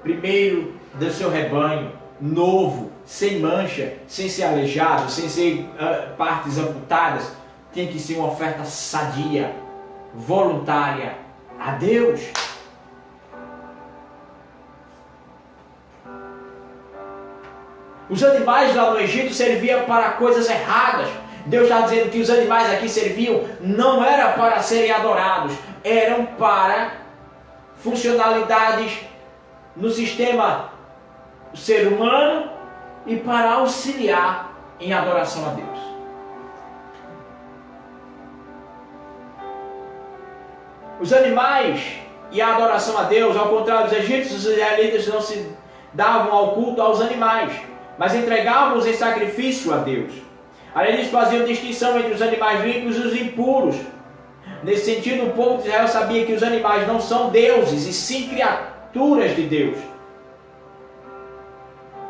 primeiro do seu rebanho, novo, sem mancha, sem ser aleijado, sem ser partes amputadas. Tem que ser uma oferta sadia, voluntária a Deus. Os animais lá no Egito serviam para coisas erradas. Deus está dizendo que os animais aqui serviam, não era para serem adorados, eram para funcionalidades no sistema ser humano e para auxiliar em adoração a Deus. Os animais e a adoração a Deus, ao contrário dos egípcios, os israelitas não se davam ao culto aos animais, mas entregavam-os em sacrifício a Deus. Além disso, faziam distinção entre os animais limpos e os impuros. Nesse sentido, o povo de Israel sabia que os animais não são deuses, e sim criaturas de Deus,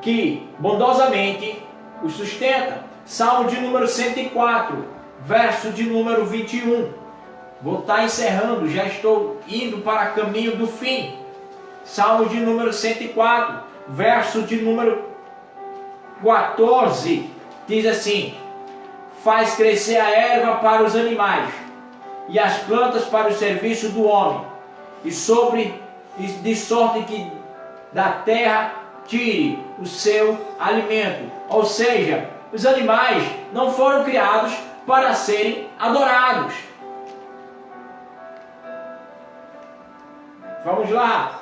que bondosamente os sustenta. Salmo de número 104, verso de número 21. Vou estar encerrando, já estou indo para o caminho do fim. Salmo de número 104, verso de número 14, diz assim: faz crescer a erva para os animais e as plantas para o serviço do homem, e de sorte que da terra tire o seu alimento. Ou seja, os animais não foram criados para serem adorados. Vamos lá,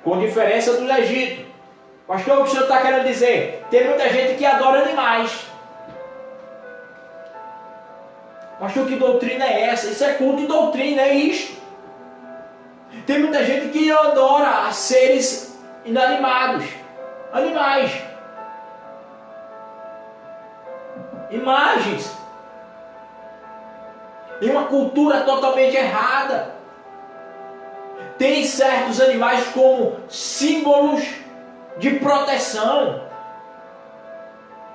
com diferença do Egito. Pastor, o que o senhor está querendo dizer? Tem muita gente que adora animais. Pastor, que doutrina é essa? Isso é culto e doutrina, é isto. Tem muita gente que adora seres inanimados, animais, imagens, em uma cultura totalmente errada. Tem certos animais como símbolos de proteção.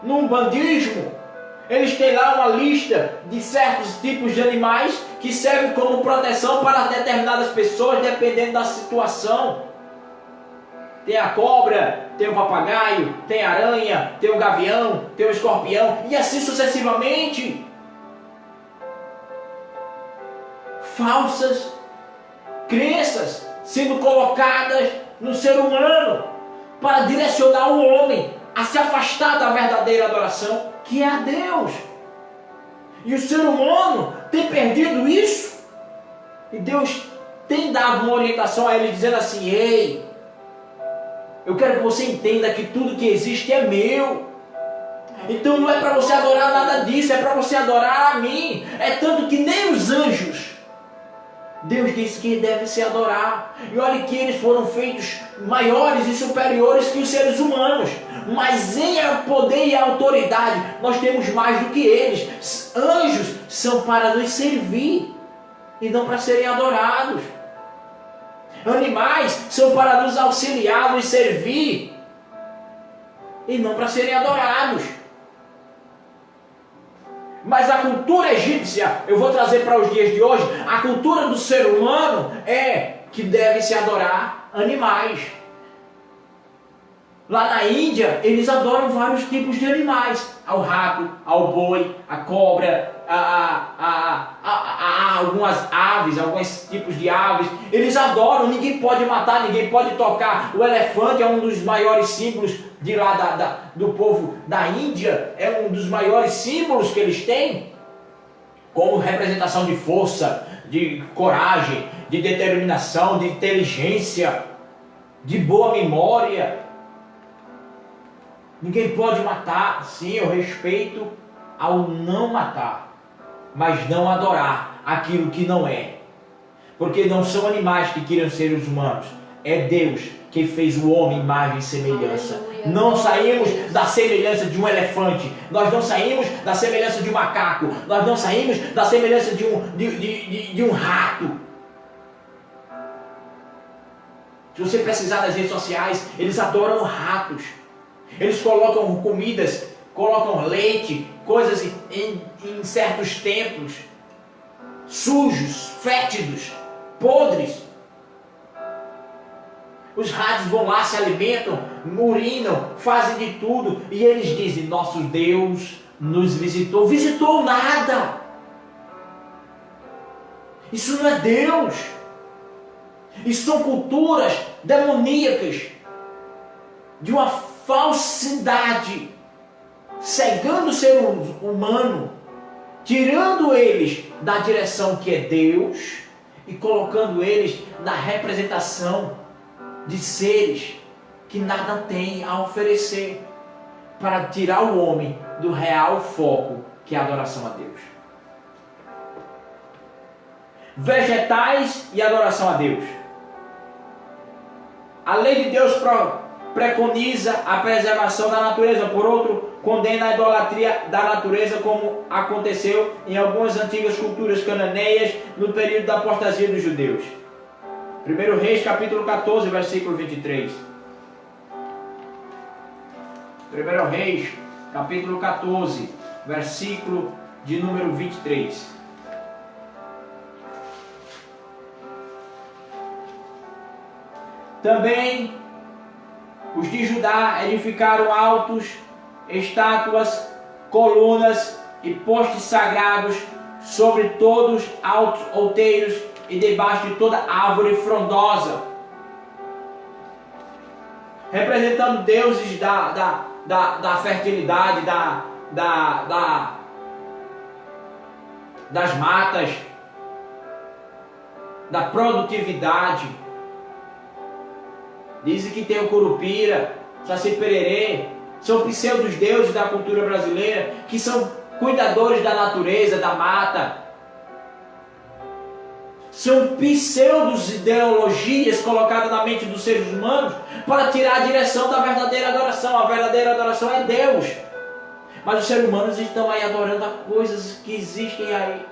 No umbandismo, eles têm lá uma lista de certos tipos de animais que servem como proteção para determinadas pessoas, dependendo da situação. Tem a cobra, tem o papagaio, tem a aranha, tem o gavião, tem o escorpião, e assim sucessivamente. Falsas crenças sendo colocadas no ser humano para direcionar o homem a se afastar da verdadeira adoração, que é a Deus. E o ser humano tem perdido isso, e Deus tem dado uma orientação a ele, dizendo assim: ei, eu quero que você entenda que tudo que existe é meu. Então não é para você adorar nada disso, é para você adorar a mim. É tanto que nem os anjos Deus disse que deve se adorar. E olha que eles foram feitos maiores e superiores que os seres humanos. Mas em poder e autoridade nós temos mais do que eles. Anjos são para nos servir e não para serem adorados. Animais são para nos auxiliar, nos servir e não para serem adorados. Mas a cultura egípcia, eu vou trazer para os dias de hoje, a cultura do ser humano é que deve se adorar animais. Lá na Índia, eles adoram vários tipos de animais. Ao rato, ao boi, a cobra, algumas aves, alguns tipos de aves. Eles adoram, ninguém pode matar, ninguém pode tocar. O elefante é um dos maiores símbolos de lá do povo da Índia. É um dos maiores símbolos que eles têm, como representação de força, de coragem, de determinação, de inteligência, de boa memória. Ninguém pode matar. Sim, eu respeito ao não matar, mas não adorar aquilo que não é. Porque não são animais que queiram ser os humanos. É Deus que fez o homem imagem e semelhança. Aleluia. Não saímos da semelhança de um elefante. Nós não saímos da semelhança de um macaco. Nós não saímos da semelhança de um rato. Se você precisar das redes sociais, eles adoram ratos. Eles colocam comidas, colocam leite, coisas em certos templos, sujos, fétidos, podres. Os ratos vão lá, se alimentam, urinam, fazem de tudo. E eles dizem: nosso Deus nos visitou. Visitou nada. Isso não é Deus. Isso são culturas demoníacas, de uma falsidade, cegando o ser humano, tirando eles da direção que é Deus e colocando eles na representação de seres que nada têm a oferecer, para tirar o homem do real foco, que é a adoração a Deus. Vegetais e adoração a Deus. A lei de Deus preconiza a preservação da natureza, por outro, condena a idolatria da natureza, como aconteceu em algumas antigas culturas cananeias no período da apostasia dos judeus. 1 Reis, capítulo 14, versículo 23. 1 Reis, capítulo 14, versículo de número 23. Também os de Judá edificaram altos, estátuas, colunas e postes sagrados sobre todos altos outeiros e debaixo de toda árvore frondosa, representando deuses da fertilidade, das matas, da produtividade. Dizem que tem o Curupira, Saci Pererê, são pseudos deuses da cultura brasileira, que são cuidadores da natureza, da mata. São pseudos ideologias colocadas na mente dos seres humanos para tirar a direção da verdadeira adoração. A verdadeira adoração é Deus. Mas os seres humanos estão aí adorando a coisas que existem aí.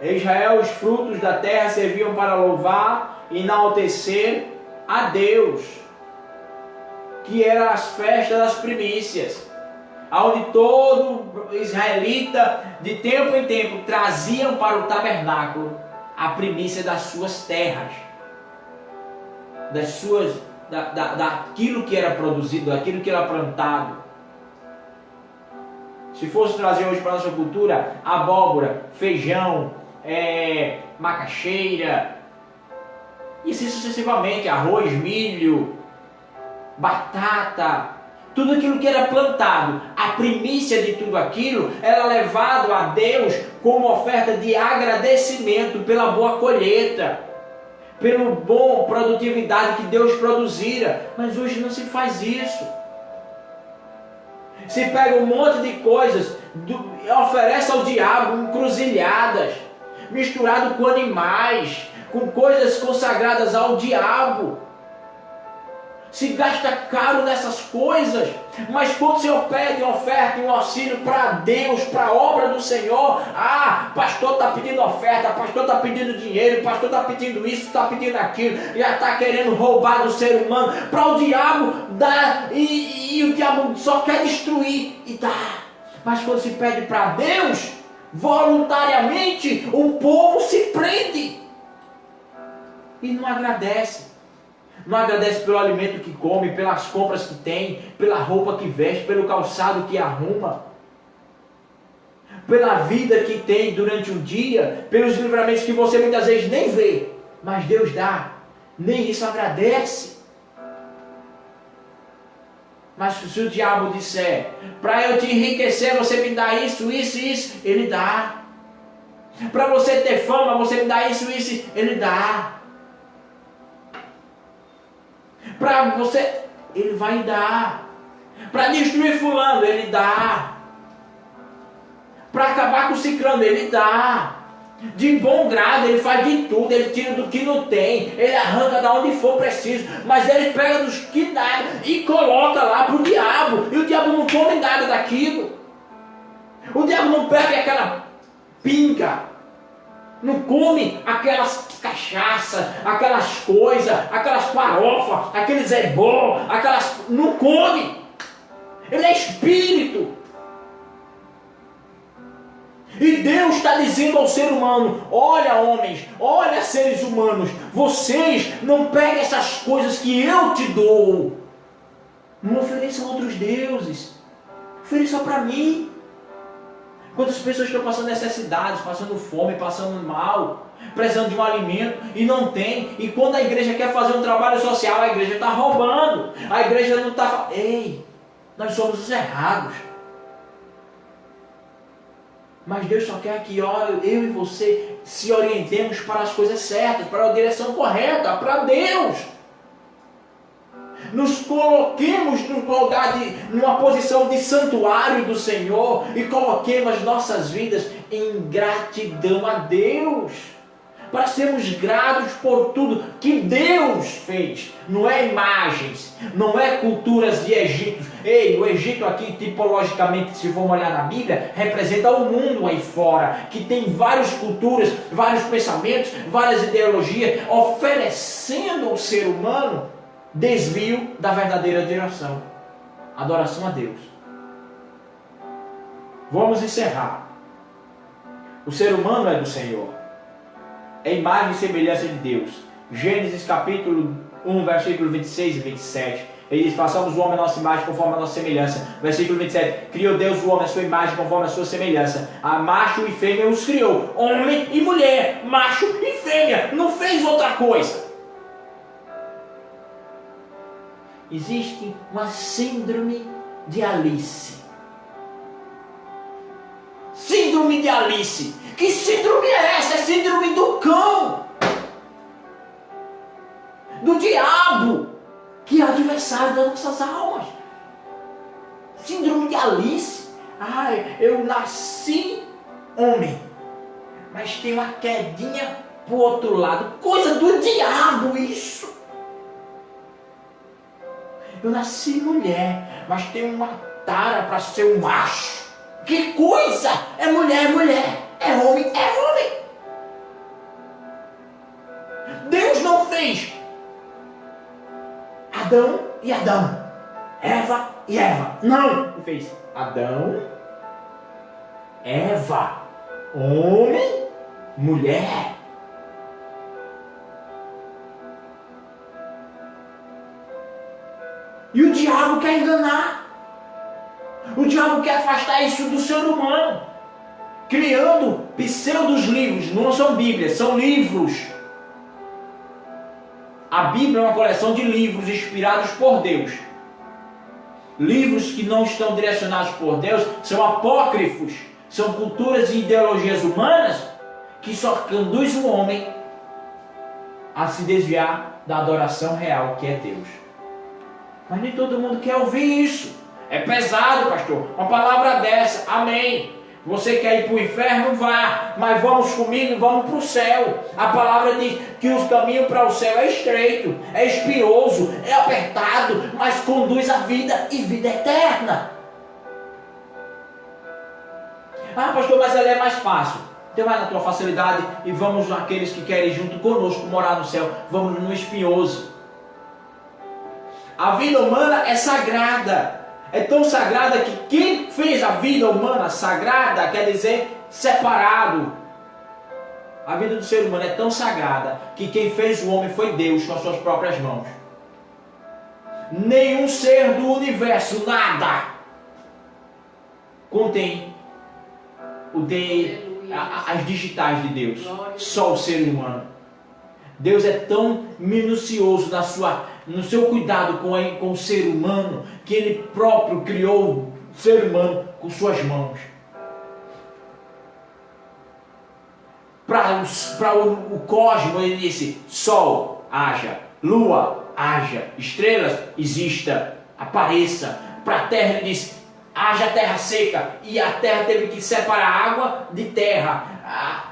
Em Israel, os frutos da terra serviam para louvar e enaltecer a Deus, que eram as festas das primícias, onde todo israelita, de tempo em tempo, traziam para o tabernáculo a primícia das suas terras, daquilo que era produzido, daquilo que era plantado. Se fosse trazer hoje para a nossa cultura, abóbora, feijão, macaxeira, e assim sucessivamente, arroz, milho, batata, tudo aquilo que era plantado, a primícia de tudo aquilo era levado a Deus como oferta de agradecimento pela boa colheita, pela boa produtividade que Deus produzira. Mas hoje não se faz isso. Se pega um monte de coisas, oferece ao diabo encruzilhadas, misturado com animais, com coisas consagradas ao diabo. Se gasta caro nessas coisas, mas quando o Senhor pede uma oferta, um auxílio para Deus, para a obra do Senhor, pastor está pedindo oferta, pastor está pedindo dinheiro, pastor está pedindo isso, está pedindo aquilo, já está querendo roubar do ser humano, para o diabo dar, e o diabo só quer destruir e dá. Mas quando se pede para Deus, voluntariamente, o povo se prende e não agradece. Não agradece pelo alimento que come, pelas compras que tem, pela roupa que veste, pelo calçado que arruma, pela vida que tem durante o dia, pelos livramentos que você muitas vezes nem vê, mas Deus dá. Nem isso agradece. Mas se o diabo disser, para eu te enriquecer, você me dá isso, isso, isso, ele dá. Para você ter fama, você me dá isso, isso, ele dá. Para você, ele vai dar. Para destruir fulano, ele dá. Para acabar com o ciclano, ele dá. De bom grado, ele faz de tudo. Ele tira do que não tem, ele arranca de onde for preciso, mas ele pega dos que dá e coloca lá para o diabo. E o diabo não come nada daquilo. O diabo não pega aquela pinga, não come aquelas cachaça, aquelas coisas, aquelas farofas, aqueles ebó, aquelas... Não come. Ele é espírito. E Deus está dizendo ao ser humano, olha homens, olha seres humanos, vocês não peguem essas coisas que eu te dou. Não ofereçam a outros deuses. Ofereçam para mim. Quantas pessoas estão passando necessidades, passando fome, passando mal, precisando de um alimento e não tem. E quando a igreja quer fazer um trabalho social, a igreja está roubando. A igreja não está... Ei, nós somos os errados. Mas Deus só quer que eu e você se orientemos para as coisas certas, para a direção correta, para Deus. Nos coloquemos no lugar numa posição de santuário do Senhor e coloquemos as nossas vidas em gratidão a Deus. para sermos gratos por tudo que Deus fez. Não é imagens, não é culturas de Egito. Ei, o Egito aqui, tipologicamente, se formos olhar na Bíblia, representa o mundo aí fora, que tem várias culturas, vários pensamentos, várias ideologias, oferecendo ao ser humano desvio da verdadeira direção. Adoração a Deus. Vamos encerrar. O ser humano é do Senhor. É imagem e semelhança de Deus. Gênesis capítulo 1, versículo 26 e 27. Ele diz, façamos o homem a nossa imagem conforme a nossa semelhança. Versículo 27. Criou Deus o homem a sua imagem conforme a sua semelhança. A macho e fêmea os criou. Homem e mulher. Macho e fêmea. Não fez outra coisa. Existe uma síndrome de Alice. Síndrome de Alice. Que síndrome é essa? É síndrome do cão. Do diabo. Que é adversário das nossas almas. Síndrome de Alice. Ai, eu nasci homem. Mas tem uma quedinha pro outro lado. Coisa do diabo isso. Eu nasci mulher. Mas tem uma tara para ser um macho. Que coisa! É mulher, é mulher. É homem, é homem. Deus não fez Adão e Adão, Eva e Eva. Não! Ele fez Adão, Eva, homem, mulher. E o diabo quer enganar. O diabo quer afastar isso do ser humano, criando pseudos livros. Não são bíblias, são livros. A Bíblia é uma coleção de livros inspirados por Deus. Livros que não estão direcionados por Deus são apócrifos. São culturas e ideologias humanas que só conduzem o homem a se desviar da adoração real que é Deus. Mas nem todo mundo quer ouvir isso. É pesado, pastor. Uma palavra dessa, amém. Você quer ir para o inferno? Vá. Mas vamos comigo, vamos para o céu. A palavra diz que o caminho para o céu é estreito, é espinhoso, é apertado, mas conduz à vida e vida eterna. Ah, pastor, mas ela é mais fácil. Então vai na tua facilidade e vamos aqueles que querem junto conosco morar no céu. Vamos no espinhoso. A vida humana é sagrada. É tão sagrada que quem fez a vida humana sagrada quer dizer separado. A vida do ser humano é tão sagrada que quem fez o homem foi Deus com as suas próprias mãos. Nenhum ser do universo, nada, contém as digitais de Deus. Só o ser humano. Deus é tão minucioso no seu cuidado com o ser humano, que Ele próprio criou o ser humano com suas mãos. Para o cosmos, Ele disse, sol, haja, lua, haja, estrelas, exista, apareça. Para a terra, Ele disse, haja terra seca, e a terra teve que separar água de terra.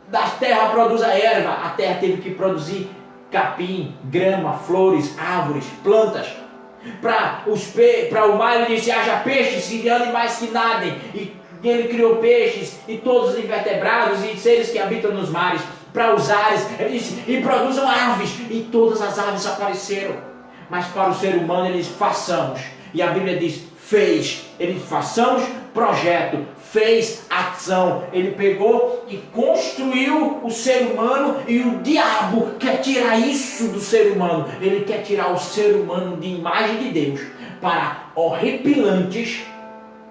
Da terra produz a erva, a terra teve que produzir capim, grama, flores, árvores, plantas. Para o mar ele disse, haja peixes e animais que nadem. E ele criou peixes e todos os invertebrados e seres que habitam nos mares. Para os ares, ele disse, e produzam aves. E todas as aves apareceram. Mas para o ser humano ele disse, façamos. E a Bíblia diz, fez. Ele disse, façamos projeto. Fez ação. Ele pegou e construiu o ser humano, e o diabo quer tirar isso do ser humano. Ele quer tirar o ser humano de imagem de Deus para horripilantes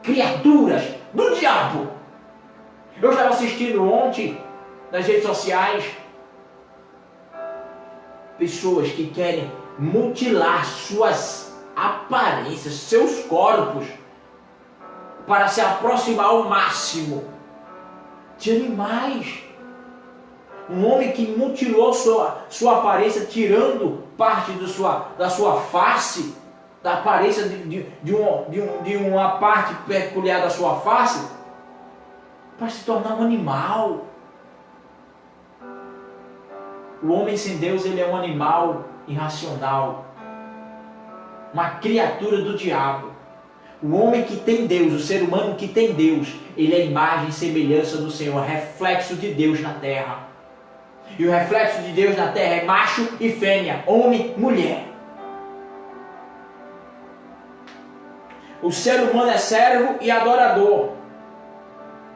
criaturas do diabo. Eu estava assistindo ontem nas redes sociais pessoas que querem mutilar suas aparências, seus corpos, para se aproximar ao máximo de animais. Um homem que mutilou sua aparência, tirando parte da sua face, da aparência de uma parte peculiar da sua face, para se tornar um animal. O homem sem Deus, ele é um animal irracional, uma criatura do diabo. O homem que tem Deus, o ser humano que tem Deus, ele é imagem e semelhança do Senhor, reflexo de Deus na terra. E o reflexo de Deus na terra é macho e fêmea, homem e mulher. O ser humano é servo e adorador.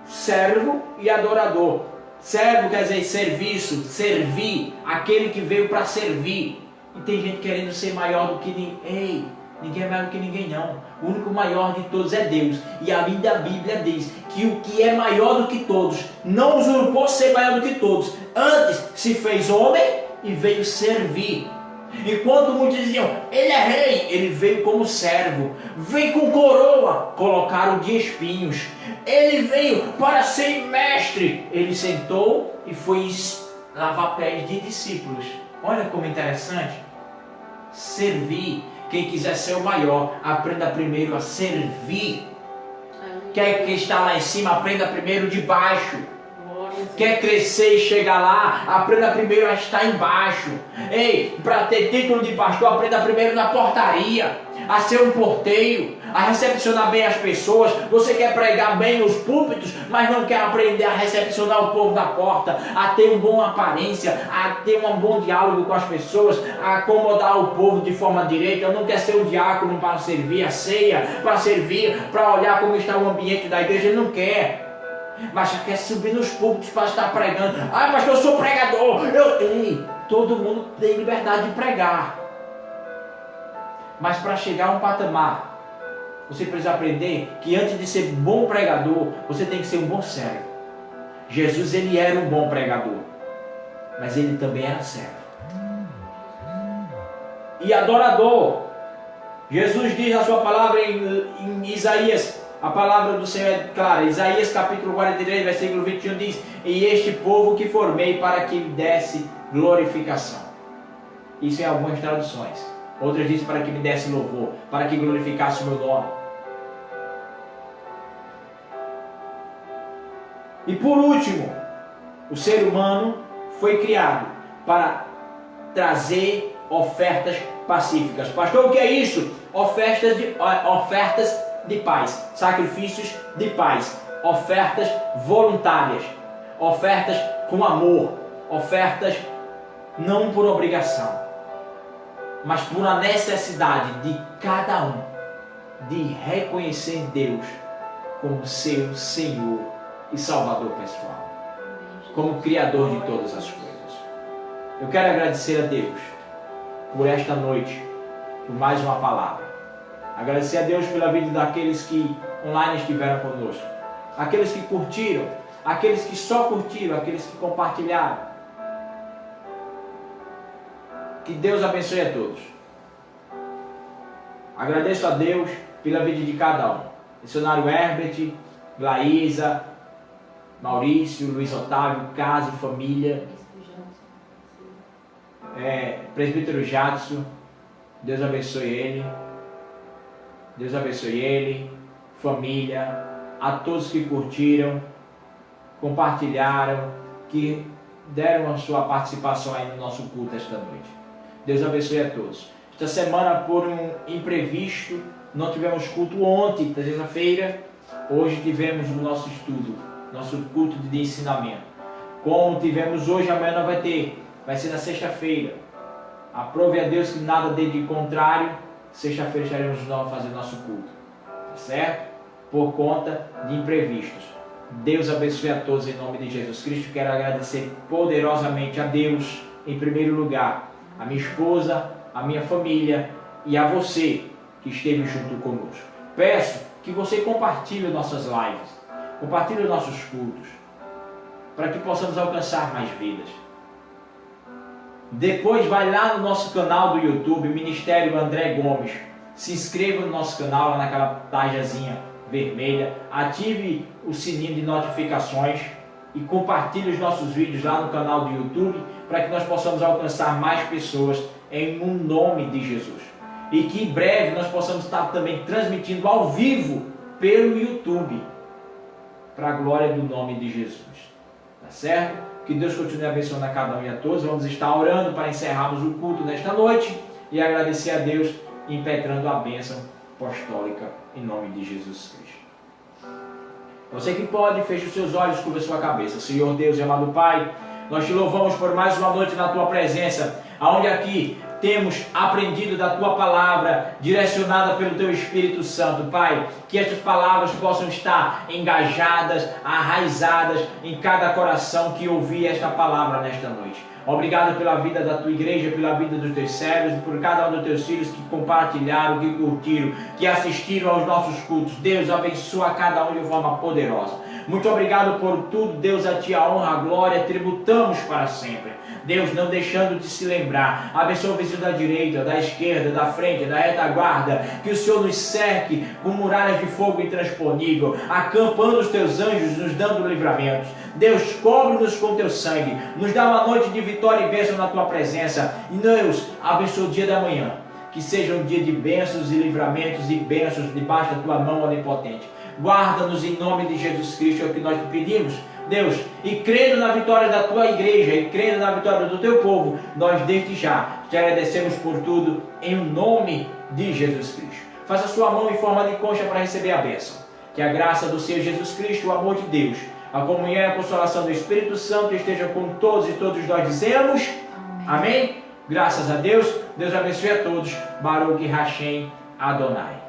Servo e adorador. Servo quer dizer serviço, servir, aquele que veio para servir. E tem gente querendo ser maior do que ninguém. Ei, ninguém é maior do que ninguém não. O único maior de todos é Deus. E a Bíblia diz que o que é maior do que todos não usurpou ser maior do que todos. Antes se fez homem e veio servir. Enquanto muitos diziam, ele é rei, ele veio como servo, veio com coroa, colocaram de espinhos. Ele veio para ser mestre, ele sentou e foi lavar pés de discípulos. Olha como interessante, servir. Quem quiser ser o maior, aprenda primeiro a servir. Quer que está lá em cima, aprenda primeiro de baixo. Quer crescer e chegar lá, aprenda primeiro a estar embaixo. Ei, para ter título de pastor, aprenda primeiro na portaria, a ser um porteiro, a recepcionar bem as pessoas. Você quer pregar bem os púlpitos, mas não quer aprender a recepcionar o povo da porta, a ter uma boa aparência, a ter um bom diálogo com as pessoas, a acomodar o povo de forma direita. Não quer ser um diácono para servir a ceia, para servir, para olhar como está o ambiente da igreja. Ele não quer. Mas já quer subir nos púlpitos para estar pregando. Ah, pastor, eu sou pregador. Ei, todo mundo tem liberdade de pregar. Mas para chegar a um patamar, você precisa aprender que antes de ser bom pregador, você tem que ser um bom servo. Jesus, ele era um bom pregador, mas ele também era servo. E adorador. Jesus diz na sua palavra em Isaías, a palavra do Senhor é clara. Isaías capítulo 43, versículo 21 diz: e este povo que formei para que me desse glorificação. Isso em algumas traduções. Outras dizem para que me desse louvor, para que glorificasse o meu nome. E por último, o ser humano foi criado para trazer ofertas pacíficas. Pastor, o que é isso? Ofertas de paz, sacrifícios de paz, ofertas voluntárias, ofertas com amor, ofertas não por obrigação, mas por a necessidade de cada um de reconhecer Deus como seu Senhor e Salvador pessoal, como Criador de todas as coisas. Eu quero agradecer a Deus por esta noite, por mais uma palavra. Agradecer a Deus pela vida daqueles que online estiveram conosco, aqueles que curtiram, aqueles que só curtiram, aqueles que compartilharam. Que Deus abençoe a todos. Agradeço a Deus pela vida de cada um. Missionário Herbert, Glaísa, Maurício, Luiz Otávio, casa e família. Presbítero Jadson, Deus abençoe ele. Deus abençoe ele, família, a todos que curtiram, compartilharam, que deram a sua participação aí no nosso culto esta noite. Deus abençoe a todos. Esta semana, por um imprevisto, não tivemos culto ontem, terça-feira. Hoje tivemos o nosso estudo, nosso culto de ensinamento. Como tivemos hoje, amanhã não vai ter. Vai ser na sexta-feira. Aprove a Deus que nada dê de contrário. Sexta-feira estaremos de novo fazendo nosso culto. Tá certo? Por conta de imprevistos. Deus abençoe a todos em nome de Jesus Cristo. Quero agradecer poderosamente a Deus, em primeiro lugar, a minha esposa, a minha família e a você que esteve junto conosco. Peço que você compartilhe nossas lives, compartilhe nossos cultos, para que possamos alcançar mais vidas. Depois vai lá no nosso canal do YouTube, Ministério André Gomes. Se inscreva no nosso canal, lá naquela tajazinha vermelha. Ative o sininho de notificações e compartilhe os nossos vídeos lá no canal do YouTube, para que nós possamos alcançar mais pessoas em um nome de Jesus. E que em breve nós possamos estar também transmitindo ao vivo pelo YouTube, para a glória do nome de Jesus. Tá certo? Que Deus continue abençoando a cada um e a todos. Vamos estar orando para encerrarmos o culto nesta noite e agradecer a Deus, impetrando a bênção apostólica em nome de Jesus Cristo. Você que pode, feche os seus olhos, curva a sua cabeça. Senhor Deus e amado Pai, nós te louvamos por mais uma noite na Tua presença, aonde aqui temos aprendido da Tua palavra, direcionada pelo Teu Espírito Santo. Pai, que estas palavras possam estar engajadas, arraizadas em cada coração que ouvir esta palavra nesta noite. Obrigado pela vida da Tua igreja, pela vida dos Teus servos, por cada um dos Teus filhos que compartilharam, que curtiram, que assistiram aos nossos cultos. Deus, abençoa cada um de forma poderosa. Muito obrigado por tudo, Deus, a Ti a honra, a glória, tributamos para sempre. Deus, não deixando de se lembrar, abençoa o vizinho da direita, da esquerda, da frente, da retaguarda, que o Senhor nos cerque com muralhas de fogo intransponível, acampando os Teus anjos, nos dando livramentos. Deus, cobre-nos com Teu sangue, nos dá uma noite de vitória e bênção na Tua presença. E Deus, abençoa o dia da manhã, que seja um dia de bênçãos e livramentos e bênçãos debaixo da Tua mão onipotente. Guarda-nos em nome de Jesus Cristo, é o que nós te pedimos, Deus, e crendo na vitória da Tua igreja, e crendo na vitória do Teu povo, nós desde já te agradecemos por tudo, em nome de Jesus Cristo. Faça a sua mão em forma de concha para receber a bênção. Que a graça do Senhor Jesus Cristo, o amor de Deus, a comunhão e a consolação do Espírito Santo esteja com todos e todos nós dizemos amém. Graças a Deus. Deus abençoe a todos. Baruch Hashem Adonai.